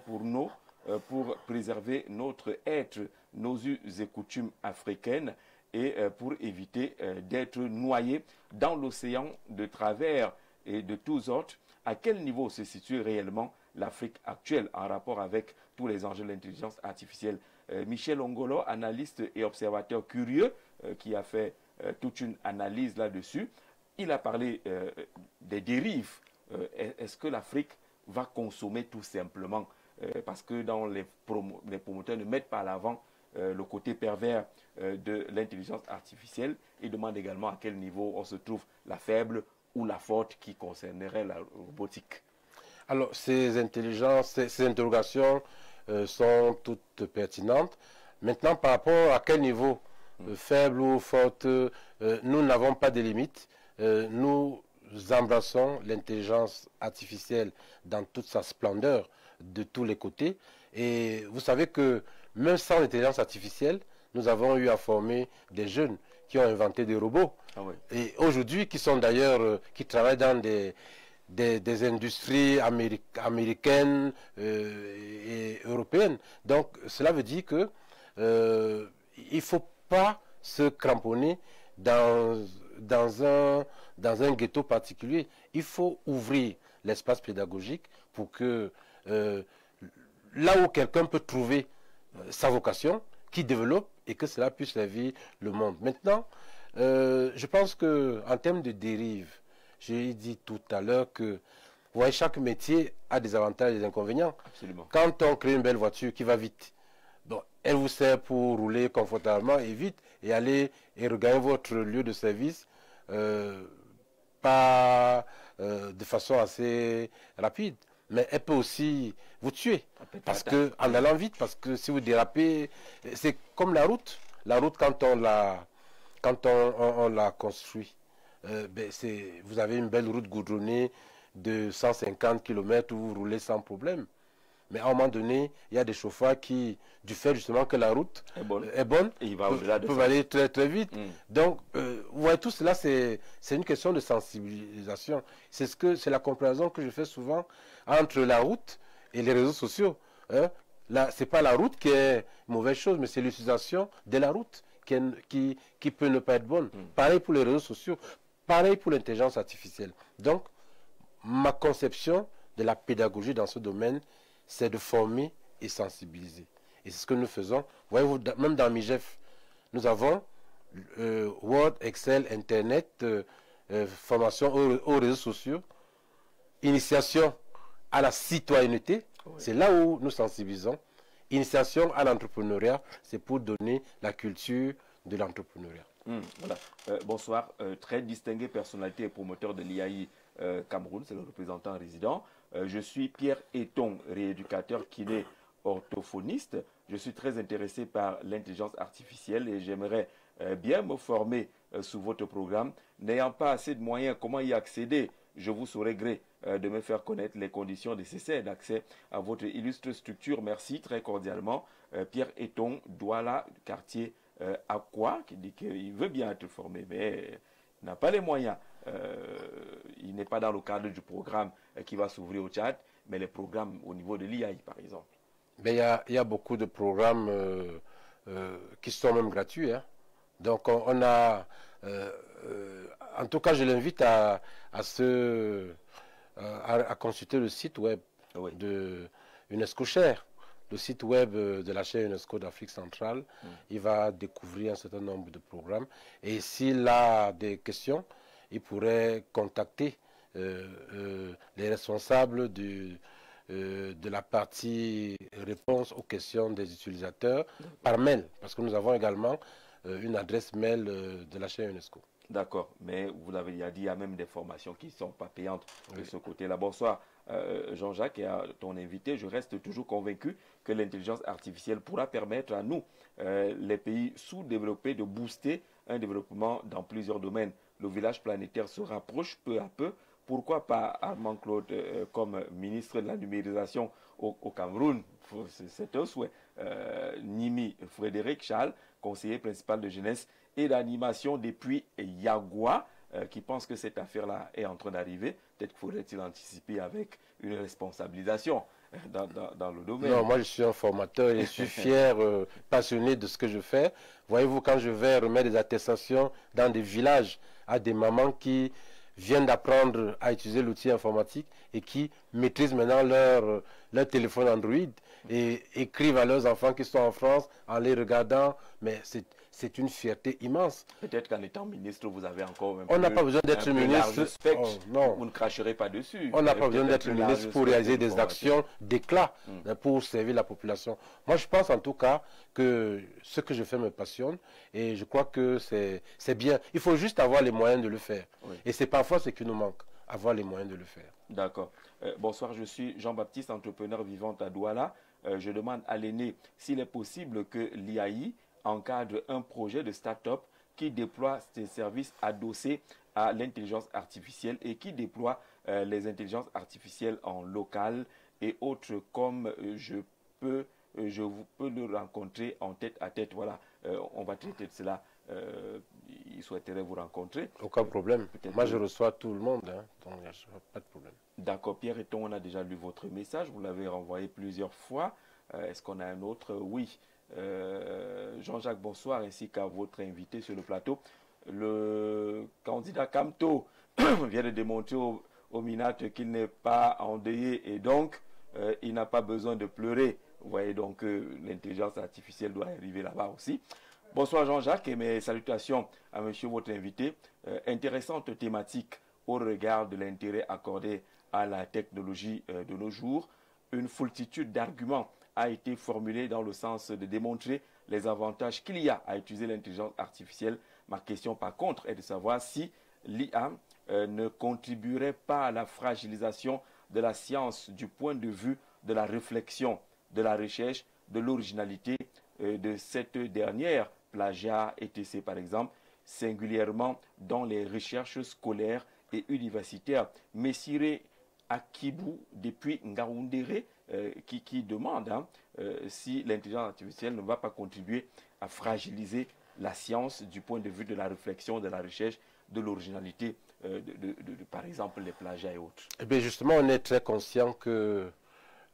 pour préserver notre être, nos us et coutumes africaines et pour éviter d'être noyés dans l'océan de travers et de tous autres? À quel niveau se situe réellement l'Afrique actuelle en rapport avec tous les enjeux de l'intelligence artificielle? Michel Ongolo, analyste et observateur curieux, qui a fait toute une analyse là-dessus, il a parlé des dérives. Est-ce que l'Afrique va consommer tout simplement parce que les promoteurs ne mettent pas à l'avant le côté pervers de l'intelligence artificielle? Il demande également à quel niveau on se trouve, la faible ou la forte, qui concernerait la robotique. Alors, ces interrogations sont toutes pertinentes. Maintenant, par rapport à quel niveau, faible ou forte, nous n'avons pas de limite. Nous embrassons l'intelligence artificielle dans toute sa splendeur, de tous les côtés. Et vous savez que même sans l'intelligence artificielle, nous avons eu à former des jeunes qui ont inventé des robots. Ah oui. Et aujourd'hui, qui sont d'ailleurs, qui travaillent dans des industries américaines et européennes. Donc, cela veut dire que il ne faut pas se cramponner dans un ghetto particulier. Il faut ouvrir l'espace pédagogique pour que là où quelqu'un peut trouver sa vocation, qu'il développe et que cela puisse servir le monde. Maintenant, je pense qu'en termes de dérive, j'ai dit tout à l'heure que vous voyez, chaque métier a des avantages et des inconvénients. Absolument. Quand on crée une belle voiture qui va vite, bon, elle vous sert pour rouler confortablement et vite et aller et regagner votre lieu de service pas de façon assez rapide. Mais elle peut aussi vous tuer parce que, en allant vite, parce que si vous dérapez, c'est comme la route. La route, quand on la construit, vous avez une belle route goudronnée de 150 km où vous roulez sans problème. Mais à un moment donné, il y a des chauffeurs qui, du fait justement que la route est bonne et il va au-delà de peuvent aller très très vite. Donc, vous voyez, tout cela, c'est une question de sensibilisation. C'est la comparaison que je fais souvent entre la route et les réseaux sociaux. Hein. Ce n'est pas la route qui est mauvaise chose, mais c'est l'utilisation de la route qui peut ne pas être bonne. Pareil pour les réseaux sociaux, pareil pour l'intelligence artificielle. Donc, ma conception de la pédagogie dans ce domaine, c'est de former et sensibiliser. Et c'est ce que nous faisons. Voyez-vous, même dans MIGEF, nous avons Word, Excel, Internet, formation aux réseaux sociaux, initiation à la citoyenneté, c'est là où nous sensibilisons. Initiation à l'entrepreneuriat, c'est pour donner la culture de l'entrepreneuriat. Voilà. Bonsoir, très distingué personnalité et promoteur de l'IAI Cameroun, c'est le représentant résident. Je suis Pierre Eton, rééducateur kiné orthophoniste. Je suis très intéressé par l'intelligence artificielle et j'aimerais bien me former sous votre programme. N'ayant pas assez de moyens, comment y accéder? je vous saurai gré de me faire connaître les conditions nécessaires d'accès à votre illustre structure. Merci très cordialement. Pierre Eton, Douala, quartier Aqua, qui dit qu'il veut bien être formé, mais il n'a pas les moyens. Il n'est pas dans le cadre du programme qui va s'ouvrir au Tchad, mais les programmes au niveau de l'IAI, par exemple. Il y a beaucoup de programmes qui sont même gratuits. Hein. Donc on a... en tout cas, je l'invite à consulter le site web de UNESCO Share, le site web de la chaire UNESCO d'Afrique centrale. Il va découvrir un certain nombre de programmes. Et s'il a des questions, il pourrait contacter les responsables de la partie réponse aux questions des utilisateurs par mail. Parce que nous avons également une adresse mail de la chaire UNESCO. D'accord, mais vous l'avez dit, il y a même des formations qui ne sont pas payantes de ce côté-là. Bonsoir Jean-Jacques et à ton invité. Je reste toujours convaincu que l'intelligence artificielle pourra permettre à nous, les pays sous-développés, de booster un développement dans plusieurs domaines. Le village planétaire se rapproche peu à peu. Pourquoi pas Armand Claude comme ministre de la numérisation au Cameroun? C'est un souhait. Nimi Frédéric Charles, conseiller principal de jeunesse et d'animation depuis Yagua, qui pense que cette affaire-là est en train d'arriver. Peut-être faudrait-il anticiper avec une responsabilisation dans le domaine. Non, moi je suis un formateur et je suis fier, passionné de ce que je fais. Voyez-vous, quand je vais remettre des attestations dans des villages à des mamans qui viennent d'apprendre à utiliser l'outil informatique et qui maîtrisent maintenant leur téléphone Android et écrivent à leurs enfants qui sont en France en les regardant, mais c'est une fierté immense. Peut-être qu'en étant ministre, vous avez encore on n'a pas besoin d'être ministre. Non. Vous ne cracherez pas dessus. On n'a pas besoin d'être ministre pour réaliser des actions d'éclat pour servir la population. Moi, je pense en tout cas que ce que je fais me passionne et je crois que c'est bien. Il faut juste avoir les moyens de le faire. Oui. Et c'est parfois ce qui nous manque, avoir les moyens de le faire. D'accord. Bonsoir, je suis Jean-Baptiste, entrepreneur vivant à Douala. Je demande à l'aîné s'il est possible que l'IAI encadre un projet de start-up qui déploie des services adossés à l'intelligence artificielle et qui déploie les intelligences artificielles en local et autres, comme je peux le rencontrer en tête à tête. Voilà, on va traiter de cela. Il souhaiterait vous rencontrer. Aucun problème. Moi, je reçois tout le monde, hein, donc il n'y a pas de problème. D'accord. Pierre Eton, on a déjà lu votre message. Vous l'avez renvoyé plusieurs fois. Est-ce qu'on a un autre? Oui. Jean-Jacques, bonsoir, ainsi qu'à votre invité sur le plateau. Le candidat Camto vient de démontrer au Minat qu'il n'est pas endeuillé et donc il n'a pas besoin de pleurer. Vous voyez donc que l'intelligence artificielle doit arriver là-bas aussi. Bonsoir Jean-Jacques et mes salutations à monsieur votre invité. Intéressante thématique au regard de l'intérêt accordé à la technologie de nos jours. Une foultitude d'arguments a été formulée dans le sens de démontrer les avantages qu'il y a à utiliser l'intelligence artificielle. Ma question par contre est de savoir si l'IA ne contribuerait pas à la fragilisation de la science du point de vue de la réflexion, de la recherche, de l'originalité de cette dernière, plagiat, etc. par exemple, singulièrement dans les recherches scolaires et universitaires. Messire Akibou, depuis Ngaoundéré, qui demande si l'intelligence artificielle ne va pas contribuer à fragiliser la science du point de vue de la réflexion, de la recherche, de l'originalité, par exemple les plagiats et autres. Eh bien justement, on est très conscient que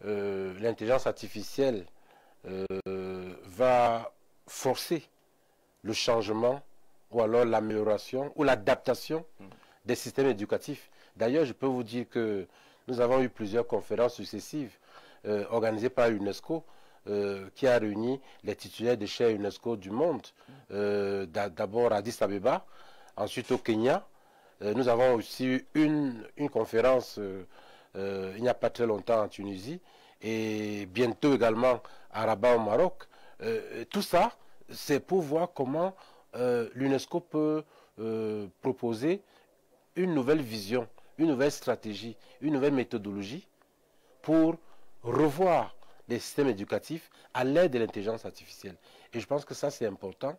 l'intelligence artificielle va forcer le changement ou alors l'amélioration ou l'adaptation des systèmes éducatifs. D'ailleurs, je peux vous dire que nous avons eu plusieurs conférences successives organisées par l'UNESCO qui a réuni les titulaires des chaires UNESCO du monde. D'abord à Addis Abeba, ensuite au Kenya. Nous avons aussi eu une conférence il n'y a pas très longtemps en Tunisie et bientôt également à Rabat au Maroc. Tout ça, c'est pour voir comment l'UNESCO peut proposer une nouvelle vision, une nouvelle stratégie, une nouvelle méthodologie pour revoir les systèmes éducatifs à l'aide de l'intelligence artificielle. Et je pense que ça, c'est important.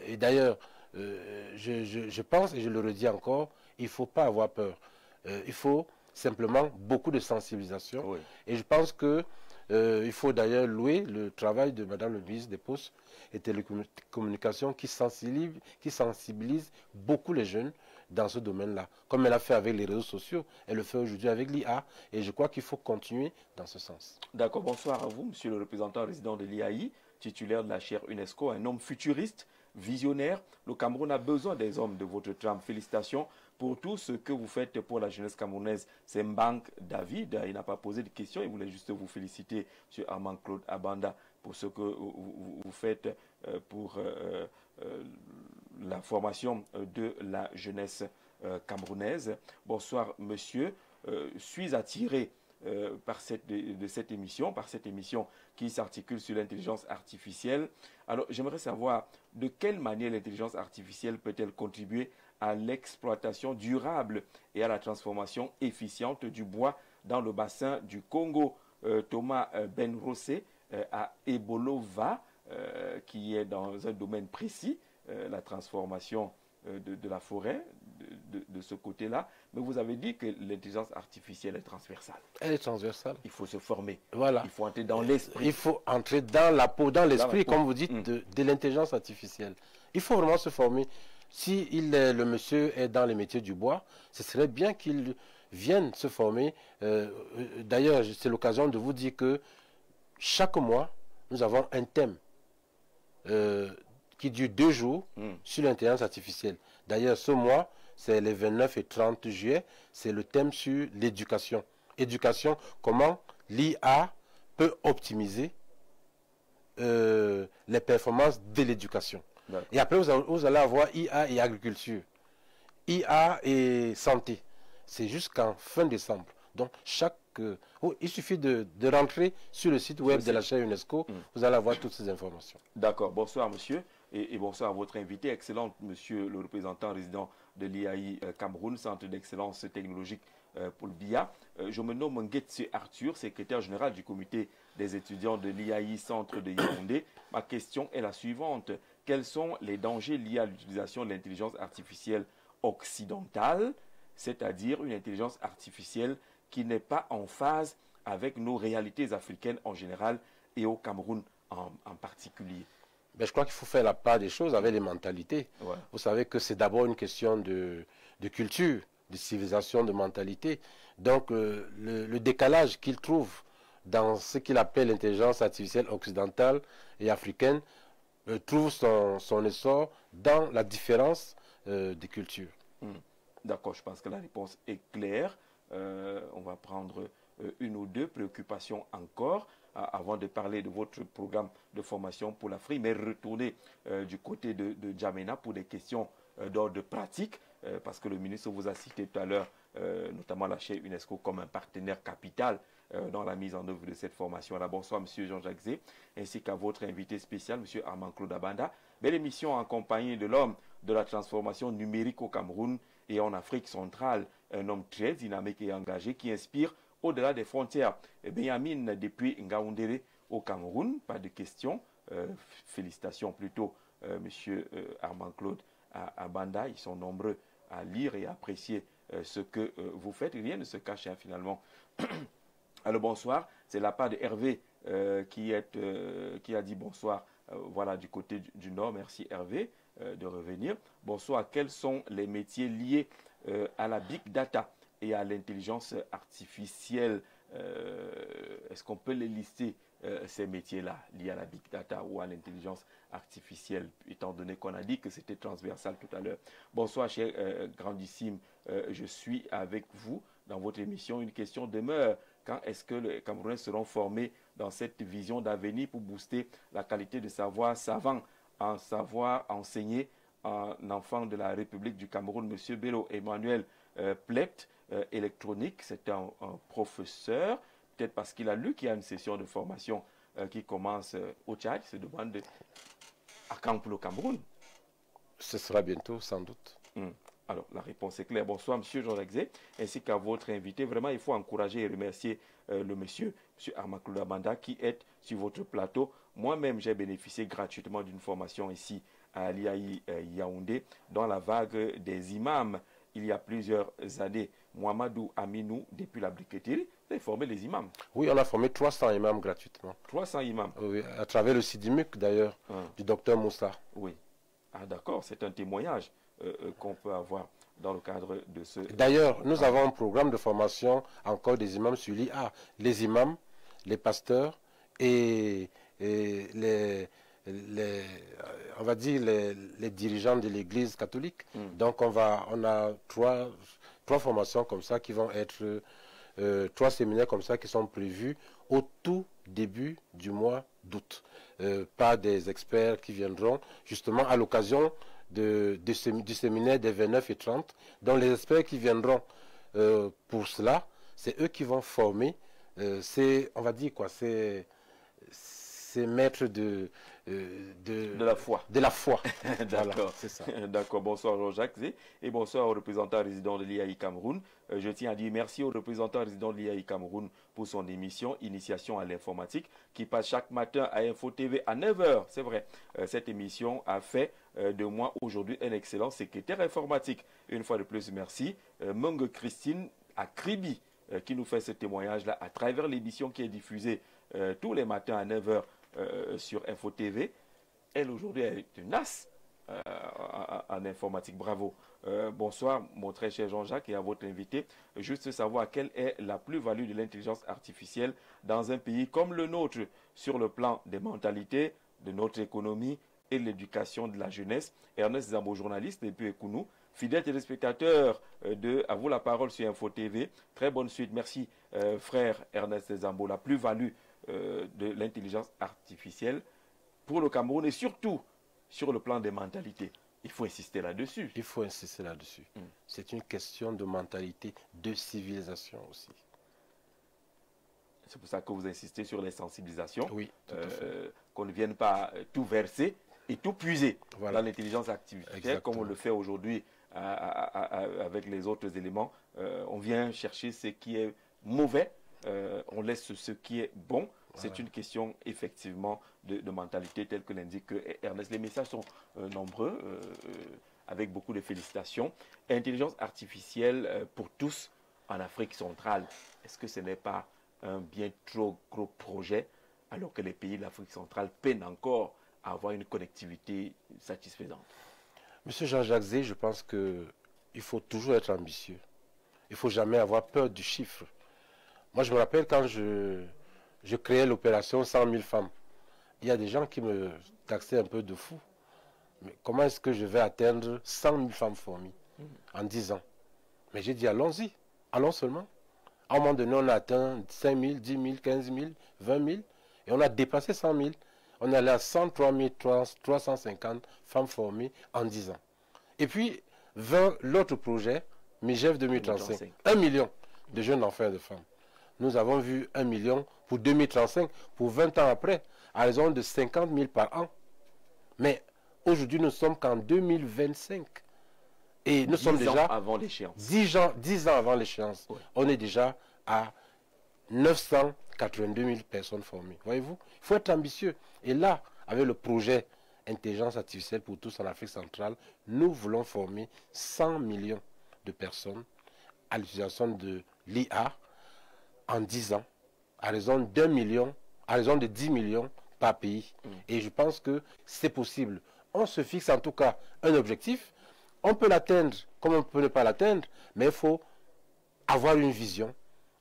Et d'ailleurs, je pense, et je le redis encore, il ne faut pas avoir peur. Il faut simplement beaucoup de sensibilisation. Oui. Et je pense que il faut d'ailleurs louer le travail de Madame le ministre des Postes et Télécommunications qui sensibilise beaucoup les jeunes dans ce domaine-là. Comme elle a fait avec les réseaux sociaux, elle le fait aujourd'hui avec l'IA. Et je crois qu'il faut continuer dans ce sens. D'accord, bonsoir à vous, monsieur le représentant résident de l'IAI, titulaire de la chaire UNESCO, un homme futuriste, visionnaire. Le Cameroun a besoin des hommes de votre trame. Félicitations pour tout ce que vous faites pour la jeunesse camerounaise. C'est Mbank David, il n'a pas posé de questions, il voulait juste vous féliciter, monsieur Armand-Claude Abanda, pour ce que vous faites pour la formation de la jeunesse camerounaise. Bonsoir, monsieur. Suis attiré par cette émission qui s'articule sur l'intelligence artificielle. Alors, j'aimerais savoir de quelle manière l'intelligence artificielle peut-elle contribuer à l'exploitation durable et à la transformation efficiente du bois dans le bassin du Congo. Thomas Benrossé à Ebolova, qui est dans un domaine précis, la transformation de la forêt, de ce côté-là. Mais vous avez dit que l'intelligence artificielle est transversale. Elle est transversale. Il faut se former. Voilà. Il faut entrer dans l'esprit. Il faut entrer dans la peau, dans l'esprit, comme vous dites, de l'intelligence artificielle. Il faut vraiment se former. Si le monsieur est dans les métiers du bois, ce serait bien qu'il vienne se former. D'ailleurs, c'est l'occasion de vous dire que chaque mois, nous avons un thème qui dure 2 jours sur l'intelligence artificielle. D'ailleurs, ce mois, c'est les 29 et 30 juillet, c'est le thème sur l'éducation. Éducation, comment l'IA peut optimiser les performances de l'éducation. Et après, vous allez avoir IA et agriculture, IA et santé. C'est jusqu'en fin décembre. Donc, il suffit de rentrer sur le site web de la chaire UNESCO, vous allez avoir toutes ces informations. D'accord. Bonsoir, monsieur. Et bonsoir à votre invité. Excellent, monsieur le représentant résident de l'IAI Cameroun, Centre d'excellence technologique pour le BIA. Je me nomme Nguetse Arthur, secrétaire général du comité des étudiants de l'IAI Centre de Yaoundé. Ma question est la suivante. Quels sont les dangers liés à l'utilisation de l'intelligence artificielle occidentale, c'est-à-dire une intelligence artificielle qui n'est pas en phase avec nos réalités africaines en général et au Cameroun en particulier? Ben, je crois qu'il faut faire la part des choses avec les mentalités. Ouais. Vous savez que c'est d'abord une question de culture, de civilisation, de mentalité. Donc, le décalage qu'il trouve dans ce qu'il appelle l'intelligence artificielle occidentale et africaine trouve son essor dans la différence des cultures. D'accord, je pense que la réponse est claire. On va prendre une ou deux préoccupations encore avant de parler de votre programme de formation pour l'Afrique, mais retourner du côté de Djamena pour des questions d'ordre pratique, parce que le ministre vous a cité tout à l'heure, notamment la chaire UNESCO comme un partenaire capital dans la mise en œuvre de cette formation-là. Bonsoir, M. Jean-Jacques Zé, ainsi qu'à votre invité spécial, M. Armand-Claude Abanda. Belle émission en compagnie de l'homme de la transformation numérique au Cameroun et en Afrique centrale, un homme très dynamique et engagé qui inspire au-delà des frontières. Benjamin depuis Ngaoundéré au Cameroun, pas de questions. Félicitations plutôt, M. Armand-Claude Abanda. Ils sont nombreux à lire et à apprécier ce que vous faites. Rien ne se cache finalement. Alors bonsoir, c'est la part de Hervé qui a dit bonsoir, voilà, du côté du Nord. Merci Hervé de revenir. Bonsoir, quels sont les métiers liés à la big data et à l'intelligence artificielle? Est-ce qu'on peut les lister, ces métiers-là, liés à la big data ou à l'intelligence artificielle, étant donné qu'on a dit que c'était transversal tout à l'heure? Bonsoir, cher grandissime, je suis avec vous dans votre émission. Une question demeure. Quand est-ce que les Camerounais seront formés dans cette vision d'avenir pour booster la qualité de savoir savant, en savoir enseigner un enfant de la République du Cameroun, M. Bello Emmanuel Plept, électronique, c'est un professeur, peut-être parce qu'il a lu qu'il y a une session de formation qui commence au Tchad, il se demande à quand pour le Cameroun? Ce sera bientôt, sans doute. Alors, la réponse est claire. Bonsoir, M. Jean-Jacques Zé, ainsi qu'à votre invité. Vraiment, il faut encourager et remercier le monsieur, M. Armand-Claude Abanda, qui est sur votre plateau. Moi-même, j'ai bénéficié gratuitement d'une formation ici à l'IAI Yaoundé, dans la vague des imams, il y a plusieurs années. Mohamedou Aminou, depuis la briqueterie, vous avez formé les imams. Oui, on a formé 300 imams gratuitement. 300 imams. Oui, à travers le Sidimuk d'ailleurs, du docteur Moussa. Oui. Ah d'accord, c'est un témoignage qu'on peut avoir dans le cadre de ce... D'ailleurs, nous avons un programme de formation encore des imams sur l'IA. Les imams, les pasteurs et on va dire les dirigeants de l'Église catholique. Donc on a trois formations comme ça qui vont être, 3 séminaires comme ça qui sont prévus au tout début du mois d'août. Par des experts qui viendront justement à l'occasion du séminaire des 29 et 30. Donc les experts qui viendront pour cela, c'est eux qui vont former, on va dire quoi, c'est maîtres de la foi. De la foi. D'accord, voilà, c'est ça. D'accord, bonsoir Jean-Jacques et bonsoir aux représentants résidents de l'IAI Cameroun. Je tiens à dire merci aux représentants résidents de l'IAI Cameroun pour son émission Initiation à l'informatique qui passe chaque matin à Info TV à 9 h. C'est vrai, cette émission a fait de moi aujourd'hui un excellent secrétaire informatique. Une fois de plus, merci. Mung Christine Akribi qui nous fait ce témoignage-là à travers l'émission qui est diffusée tous les matins à 9 h sur Info TV. Elle aujourd'hui est une as en informatique. Bravo. Bonsoir mon très cher Jean-Jacques et à votre invité. Juste savoir quelle est la plus-value de l'intelligence artificielle dans un pays comme le nôtre sur le plan des mentalités, de notre économie et de l'éducation de la jeunesse. Ernest Zambo, journaliste depuis Ekounou, fidèle téléspectateur de À vous la parole sur Info TV. Très bonne suite. Merci frère Ernest Zambo. La plus-value de l'intelligence artificielle pour le Cameroun et surtout sur le plan des mentalités. Il faut insister là-dessus. Il faut insister là-dessus. C'est une question de mentalité, de civilisation aussi. C'est pour ça que vous insistez sur les sensibilisations. Oui, tout à fait. Qu'on ne vienne pas tout verser et tout puiser voilà. dans l'intelligence artificielle comme on le fait aujourd'hui avec les autres éléments. On vient chercher ce qui est mauvais, on laisse ce qui est bon. C'est une question effectivement de mentalité telle que l'indique Ernest. Les messages sont nombreux, avec beaucoup de félicitations. Intelligence artificielle pour tous en Afrique centrale. Est-ce que ce n'est pas un bien trop gros projet alors que les pays de l'Afrique centrale peinent encore à avoir une connectivité satisfaisante? Monsieur Jean-Jacques Zé, je pense qu'il faut toujours être ambitieux. Il ne faut jamais avoir peur du chiffre. Moi, je me rappelle quand je créais l'opération 100 000 femmes. Il y a des gens qui me taxaient un peu de fou. Mais comment est-ce que je vais atteindre 100 000 femmes formées en 10 ans? Mais j'ai dit, allons-y, allons seulement. À un moment donné, on a atteint 5 000, 10 000, 15 000, 20 000, et on a dépassé 100 000. On est allé à 103 350 femmes formées en 10 ans. Et puis, l'autre projet, MIGEF 2035, 1 million de jeunes enfants et de femmes. Nous avons vu 1 million pour 2035, pour 20 ans après, à raison de 50 000 par an. Mais aujourd'hui, nous sommes qu'en 2025. Et nous sommes déjà... avant l'échéance. 10 ans avant l'échéance. Oui. On est déjà à 982 000 personnes formées. Voyez-vous, il faut être ambitieux. Et là, avec le projet Intelligence artificielle pour tous en Afrique centrale, nous voulons former 100 millions de personnes à l'utilisation de l'IA en 10 ans, à raison d'1 million, à raison de 10 millions par pays. Et je pense que c'est possible. On se fixe en tout cas un objectif. On peut l'atteindre comme on peut ne pas l'atteindre, mais il faut avoir une vision,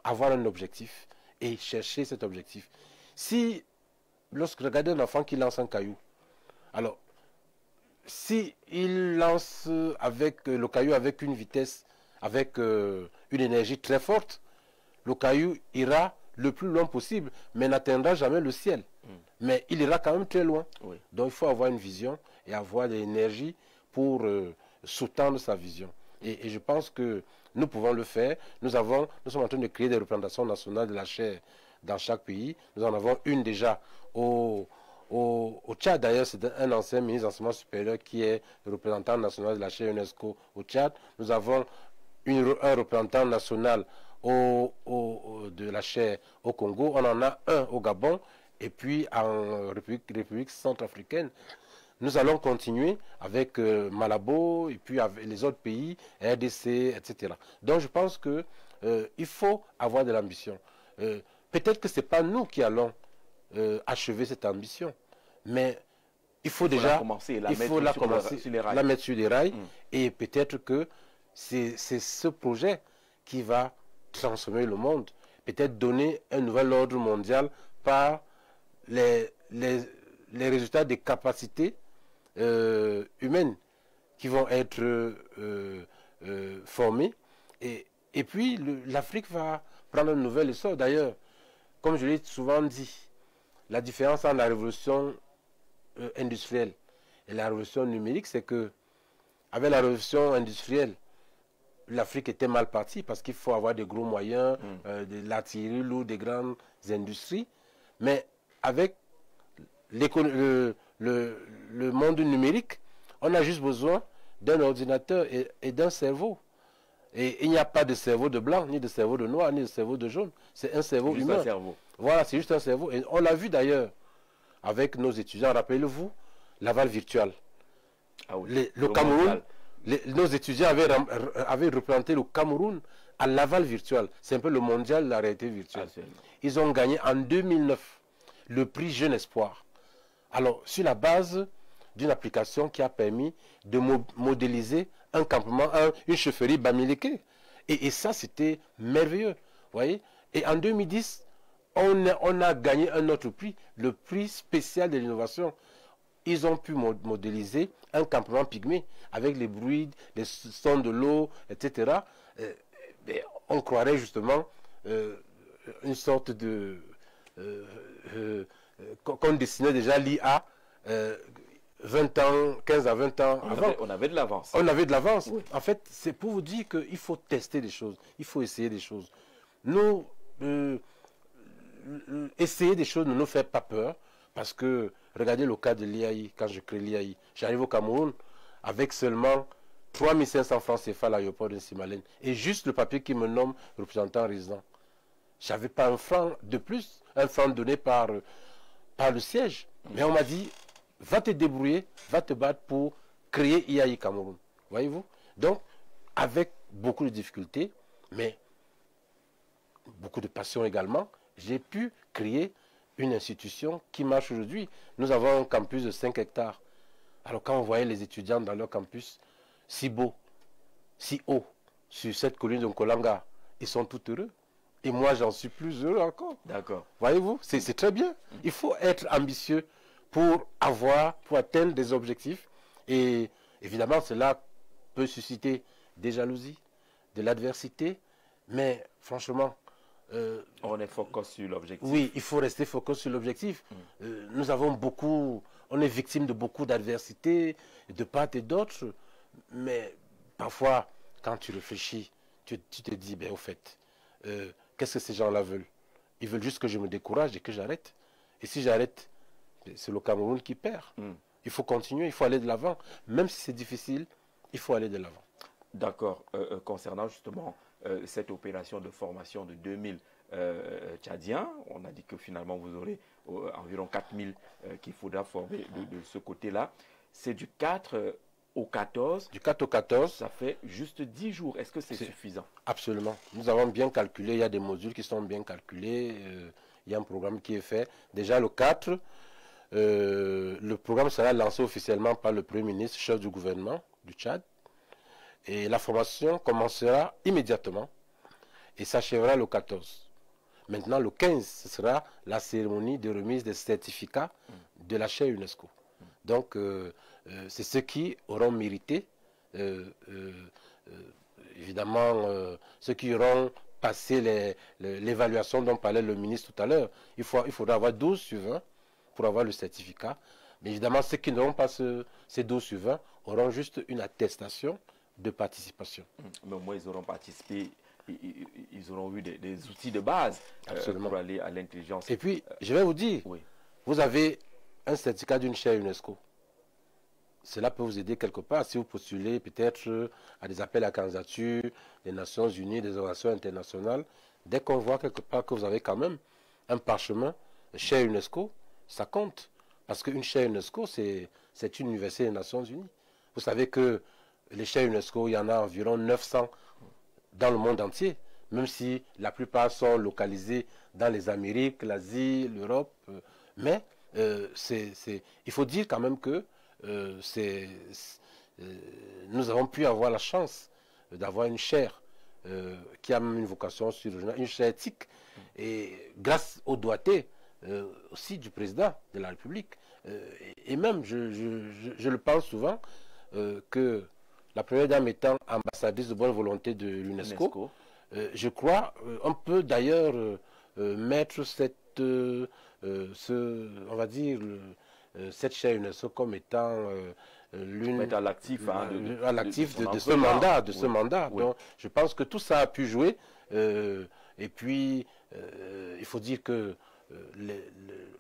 avoir un objectif et chercher cet objectif. Si, lorsque vous regardez un enfant qui lance un caillou, alors, si il lance le caillou avec une vitesse, avec une énergie très forte, le caillou ira le plus loin possible, mais n'atteindra jamais le ciel. Mais il ira quand même très loin. Oui. Donc il faut avoir une vision et avoir de l'énergie pour sous-tendre sa vision. Et je pense que nous pouvons le faire. Nous sommes en train de créer des représentations nationales de la chaire dans chaque pays. Nous en avons une déjà au Tchad. D'ailleurs, c'est un ancien ministre d'enseignement supérieur qui est le représentant national de la chaire UNESCO au Tchad. Nous avons un représentant national de la chaire au Congo. On en a un au Gabon et puis en République centrafricaine. nous allons continuer avec Malabo et puis avec les autres pays, RDC, etc. Donc je pense que il faut avoir de l'ambition. Peut-être que ce n'est pas nous qui allons achever cette ambition, mais il faut déjà la mettre sur les rails et peut-être que c'est ce projet qui va transformer le monde, peut-être donner un nouvel ordre mondial par les résultats des capacités humaines qui vont être formées. Et puis l'Afrique va prendre un nouvel essor. D'ailleurs, comme je l'ai souvent dit, la différence entre la révolution industrielle et la révolution numérique, c'est que avec la révolution industrielle, l'Afrique était mal partie parce qu'il faut avoir des gros moyens, de l'artillerie lourde, des grandes industries. Mais avec le monde numérique, on a juste besoin d'un ordinateur et d'un cerveau. Et il n'y a pas de cerveau de blanc, ni de cerveau de noir, ni de cerveau de jaune. C'est un cerveau humain. Un cerveau. Voilà, c'est juste un cerveau. Et on l'a vu d'ailleurs avec nos étudiants. Rappelez-vous, l'aval virtuel. Ah oui, le Cameroun, nos étudiants avaient représenté le Cameroun à l'aval virtuel. C'est un peu le mondial de la réalité virtuelle. Ils ont gagné en 2009 le prix Jeune Espoir. Alors, sur la base d'une application qui a permis de modéliser un campement, une chefferie Bamileke. Et ça, c'était merveilleux. Voyez. Et en 2010, on a gagné un autre prix, le prix spécial de l'innovation. Ils ont pu modéliser un campement pygmée avec les bruits, les sons de l'eau, etc. On croirait justement une sorte de... qu'on dessinait déjà l'IA 20 ans, 15 à 20 ans avant. On avait de l'avance. On avait de l'avance. Oui. En fait, c'est pour vous dire qu'il faut tester des choses. Il faut essayer des choses. Nous, essayer des choses ne nous fait pas peur. Parce que, regardez le cas de l'IAI, quand je crée l'IAI. J'arrive au Cameroun avec seulement 3500 francs CFA à l'aéroport de Simalène. Et juste le papier qui me nomme représentant résident. Je n'avais pas un franc de plus, un franc donné par le siège. Mais on m'a dit, va te débrouiller, va te battre pour créer IAI Cameroun. Voyez-vous? Donc, avec beaucoup de difficultés, mais beaucoup de passion également, j'ai pu créer une institution qui marche aujourd'hui. Nous avons un campus de 5 hectares. Alors quand on voyait les étudiants dans leur campus, si beau, si haut, sur cette colline de Nkolanga, ils sont tout heureux. Et moi, j'en suis plus heureux encore. D'accord. Voyez-vous, c'est très bien. Il faut être ambitieux pour atteindre des objectifs. Et évidemment, cela peut susciter des jalousies, de l'adversité. Mais franchement... on est focus sur l'objectif. Oui, il faut rester focus sur l'objectif. Nous avons on est victime de beaucoup d'adversités, de part et d'autre. Mais parfois, quand tu réfléchis, tu te dis, ben au fait, qu'est-ce que ces gens-là veulent? Ils veulent juste que je me décourage et que j'arrête. Et si j'arrête, c'est le Cameroun qui perd. Il faut continuer, il faut aller de l'avant. Même si c'est difficile, il faut aller de l'avant. D'accord. Concernant justement cette opération de formation de 2000 Tchadiens, on a dit que finalement vous aurez environ 4000 qu'il faudra former de ce côté-là. C'est du 4 au 14. Du 4 au 14. Ça fait juste 10 jours. Est-ce que c'est suffisant? Absolument. Nous avons bien calculé. Il y a des modules qui sont bien calculés. Il y a un programme qui est fait. Déjà le 4, le programme sera lancé officiellement par le Premier ministre, chef du gouvernement du Tchad. Et la formation commencera immédiatement et s'achèvera le 14. Maintenant, le 15, ce sera la cérémonie de remise des certificats de la chaire UNESCO. Donc, c'est ceux qui auront mérité, évidemment, ceux qui auront passé l'évaluation dont parlait le ministre tout à l'heure. Il faudra avoir 12 sur 20 pour avoir le certificat. Mais évidemment, ceux qui n'auront pas ces 12 sur 20 auront juste une attestation de participation. Mais au moins, ils auront participé, ils auront eu des outils de base pour aller à l'intelligence. Et puis, je vais vous dire, vous avez un certificat d'une chaire UNESCO. Cela peut vous aider quelque part si vous postulez peut-être à des appels à candidature des Nations Unies, des organisations internationales. Dès qu'on voit quelque part que vous avez quand même un parchemin chaire UNESCO, ça compte. Parce qu'une chaire UNESCO, c'est une université des Nations Unies. Vous savez que les chaires UNESCO, il y en a environ 900 dans le monde entier, même si la plupart sont localisées dans les Amériques, l'Asie, l'Europe. Mais il faut dire quand même que nous avons pu avoir la chance d'avoir une chaire qui a même une vocation surrégionale, une chaire éthique. Et grâce au doigté aussi du président de la République, et même, je le pense souvent, que la première dame étant ambassadrice de bonne volonté de l'UNESCO, je crois, on peut d'ailleurs mettre cette, on va dire, cette chaire UNESCO comme étant l'une à l'actif de ce mandat, Oui. Donc, je pense que tout ça a pu jouer. Et puis, il faut dire que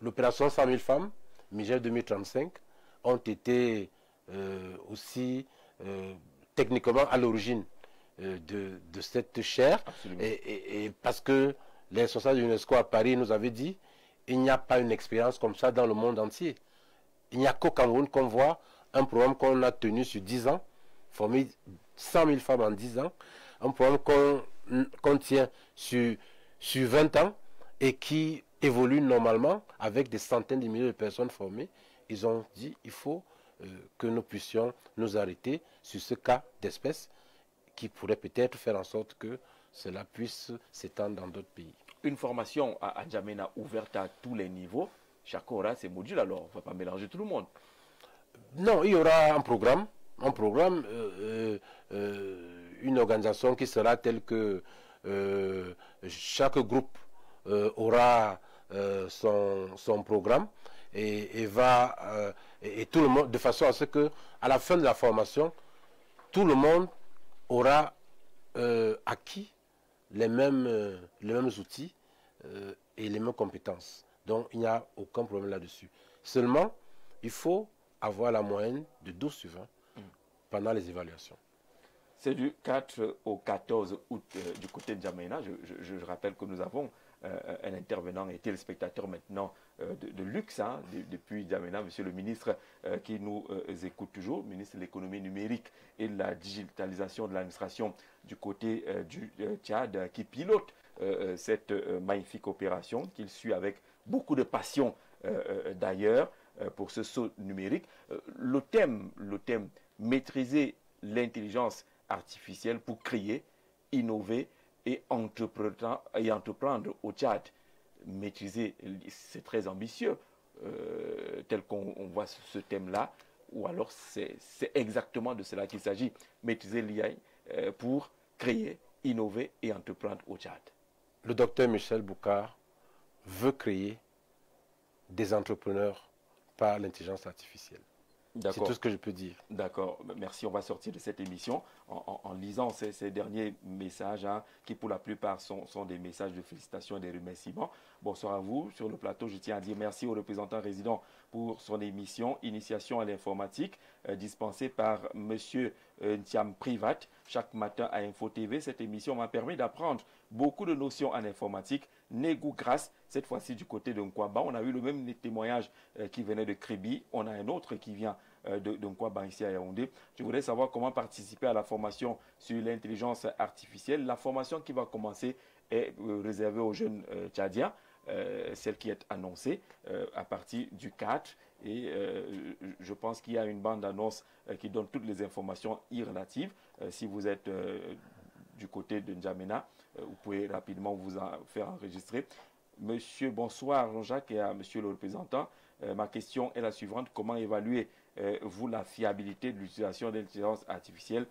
l'opération 100 000 femmes, Migel 2035, ont été aussi techniquement à l'origine de cette chaire. Et parce que les responsables de l'UNESCO à Paris nous avaient dit il n'y a pas une expérience comme ça dans le monde entier. Il n'y a qu'au Cameroun qu'on voit un programme qu'on a tenu sur 10 ans, formé 100 000 femmes en 10 ans, un programme qu'on tient sur 20 ans et qui évolue normalement avec des centaines de milliers de personnes formées. Ils ont dit il faut que nous puissions nous arrêter sur ce cas d'espèce qui pourrait peut-être faire en sorte que cela puisse s'étendre dans d'autres pays. Une formation à N'Djamena ouverte à tous les niveaux, chacun aura ses modules alors, on ne va pas mélanger tout le monde. Non, il y aura un programme, une organisation qui sera telle que chaque groupe aura son programme et tout le monde, de façon à ce que à la fin de la formation, tout le monde aura acquis les mêmes outils et les mêmes compétences. Donc il n'y a aucun problème là-dessus. Seulement, il faut avoir la moyenne de 12 sur 20 pendant les évaluations. C'est du 4 au 14 août du côté de N'Djamena. Je rappelle que nous avons un intervenant et téléspectateur maintenant de luxe depuis N'Djamena, monsieur le ministre qui nous écoute toujours, ministre de l'économie numérique et de la digitalisation de l'administration du côté du Tchad, qui pilote cette magnifique opération qu'il suit avec beaucoup de passion d'ailleurs pour ce saut numérique. Le thème maîtriser l'intelligence artificielle pour créer, innover et entreprendre au Tchad. Maîtriser, c'est très ambitieux, tel qu'on voit ce thème-là, ou alors c'est exactement de cela qu'il s'agit, maîtriser l'IA pour créer, innover et entreprendre au Tchad. Le docteur Michel Boukar veut créer des entrepreneurs par l'intelligence artificielle. C'est tout ce que je peux dire. D'accord, merci. On va sortir de cette émission en lisant ces derniers messages qui pour la plupart sont des messages de félicitations et des remerciements. Bonsoir à vous. Sur le plateau, je tiens à dire merci au représentant résident pour son émission Initiation à l'informatique dispensée par M. Ntiam Privat chaque matin à Info TV. Cette émission m'a permis d'apprendre beaucoup de notions en informatique. Négou grâce, cette fois-ci du côté de Nkwaba. On a eu le même témoignage qui venait de Kribi. On a un autre qui vient de Nkwaba ici à Yaoundé. Je voudrais savoir comment participer à la formation sur l'intelligence artificielle. La formation qui va commencer est réservée aux jeunes tchadiens, celle qui est annoncée à partir du 4. Et je pense qu'il y a une bande-annonce qui donne toutes les informations y relatives. Si vous êtes du côté de N'Djamena, vous pouvez rapidement vous faire enregistrer. Monsieur, bonsoir Jean-Jacques et à monsieur le représentant. Ma question est la suivante. Comment évaluez-vous la fiabilité de l'utilisation de l'intelligence artificielle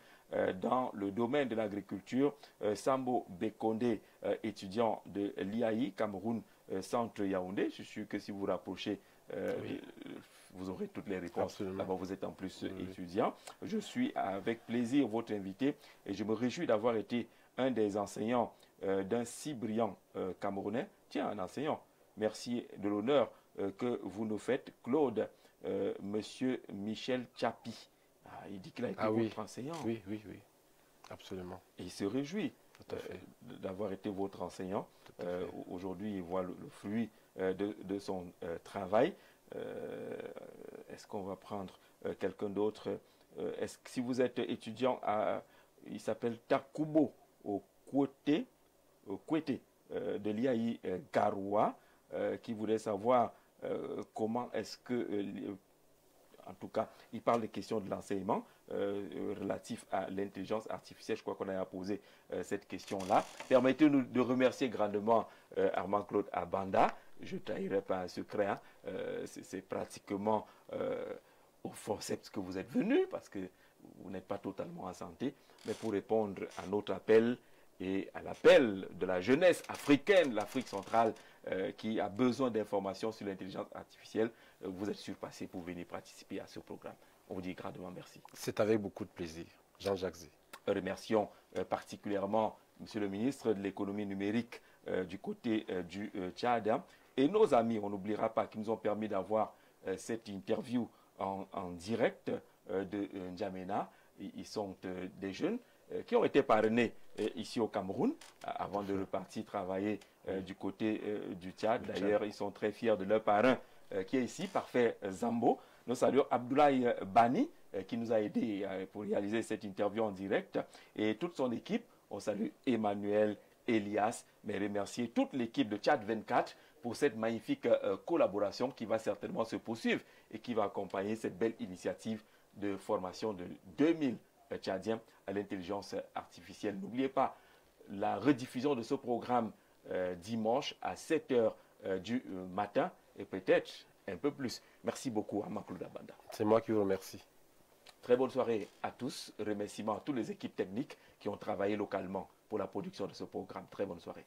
dans le domaine de l'agriculture? Sambo Bekonde, étudiant de l'IAI, Cameroun, Centre Yaoundé. Je suis sûr que si vous rapprochez, oui, vous aurez toutes les réponses. D'abord, vous êtes en plus étudiant. Je suis avec plaisir votre invité et je me réjouis d'avoir été un des enseignants d'un si brillant Camerounais. Tiens, un enseignant. Merci de l'honneur que vous nous faites. Claude, monsieur Michel Tchapi. Il dit qu'il a été votre enseignant. Oui, absolument. Et il se réjouit d'avoir été votre enseignant. Aujourd'hui, il voit le fruit de son travail. Est-ce qu'on va prendre quelqu'un d'autre? Si vous êtes étudiant il s'appelle Takubo au Kouete de l'IAI Garoua, qui voulait savoir comment est-ce que, en tout cas, il parle des questions de l'enseignement relatif à l'intelligence artificielle. Je crois qu'on a posé cette question-là. Permettez-nous de remercier grandement Armand-Claude Abanda. Je ne trahirai pas un secret, hein. C'est pratiquement au forceps que vous êtes venu, parce que vous n'êtes pas totalement en santé, mais pour répondre à notre appel et à l'appel de la jeunesse africaine, l'Afrique centrale, qui a besoin d'informations sur l'intelligence artificielle, vous êtes surpassé pour venir participer à ce programme. On vous dit grandement merci. C'est avec beaucoup de plaisir. Jean-Jacques Zé. Remercions particulièrement Monsieur le ministre de l'économie numérique du côté du Tchad, hein, et nos amis, on n'oubliera pas, qui nous ont permis d'avoir cette interview en direct de N'Djamena. Ils sont des jeunes qui ont été parrainés ici au Cameroun avant de repartir travailler du côté du Tchad. D'ailleurs, ils sont très fiers de leur parrain qui est ici, Parfait Zambo. Nous saluons Abdoulaye Bani qui nous a aidés pour réaliser cette interview en direct, et toute son équipe. On salue Emmanuel, Elias, mais remercier toute l'équipe de Tchad 24 pour cette magnifique collaboration qui va certainement se poursuivre et qui va accompagner cette belle initiative de formation de 2000 Tchadiens à l'intelligence artificielle. N'oubliez pas la rediffusion de ce programme dimanche à 7 h du matin et peut-être un peu plus. Merci beaucoup à Armand-Claude Abanda. C'est moi qui vous remercie. Très bonne soirée à tous. Remerciements à toutes les équipes techniques qui ont travaillé localement pour la production de ce programme. Très bonne soirée.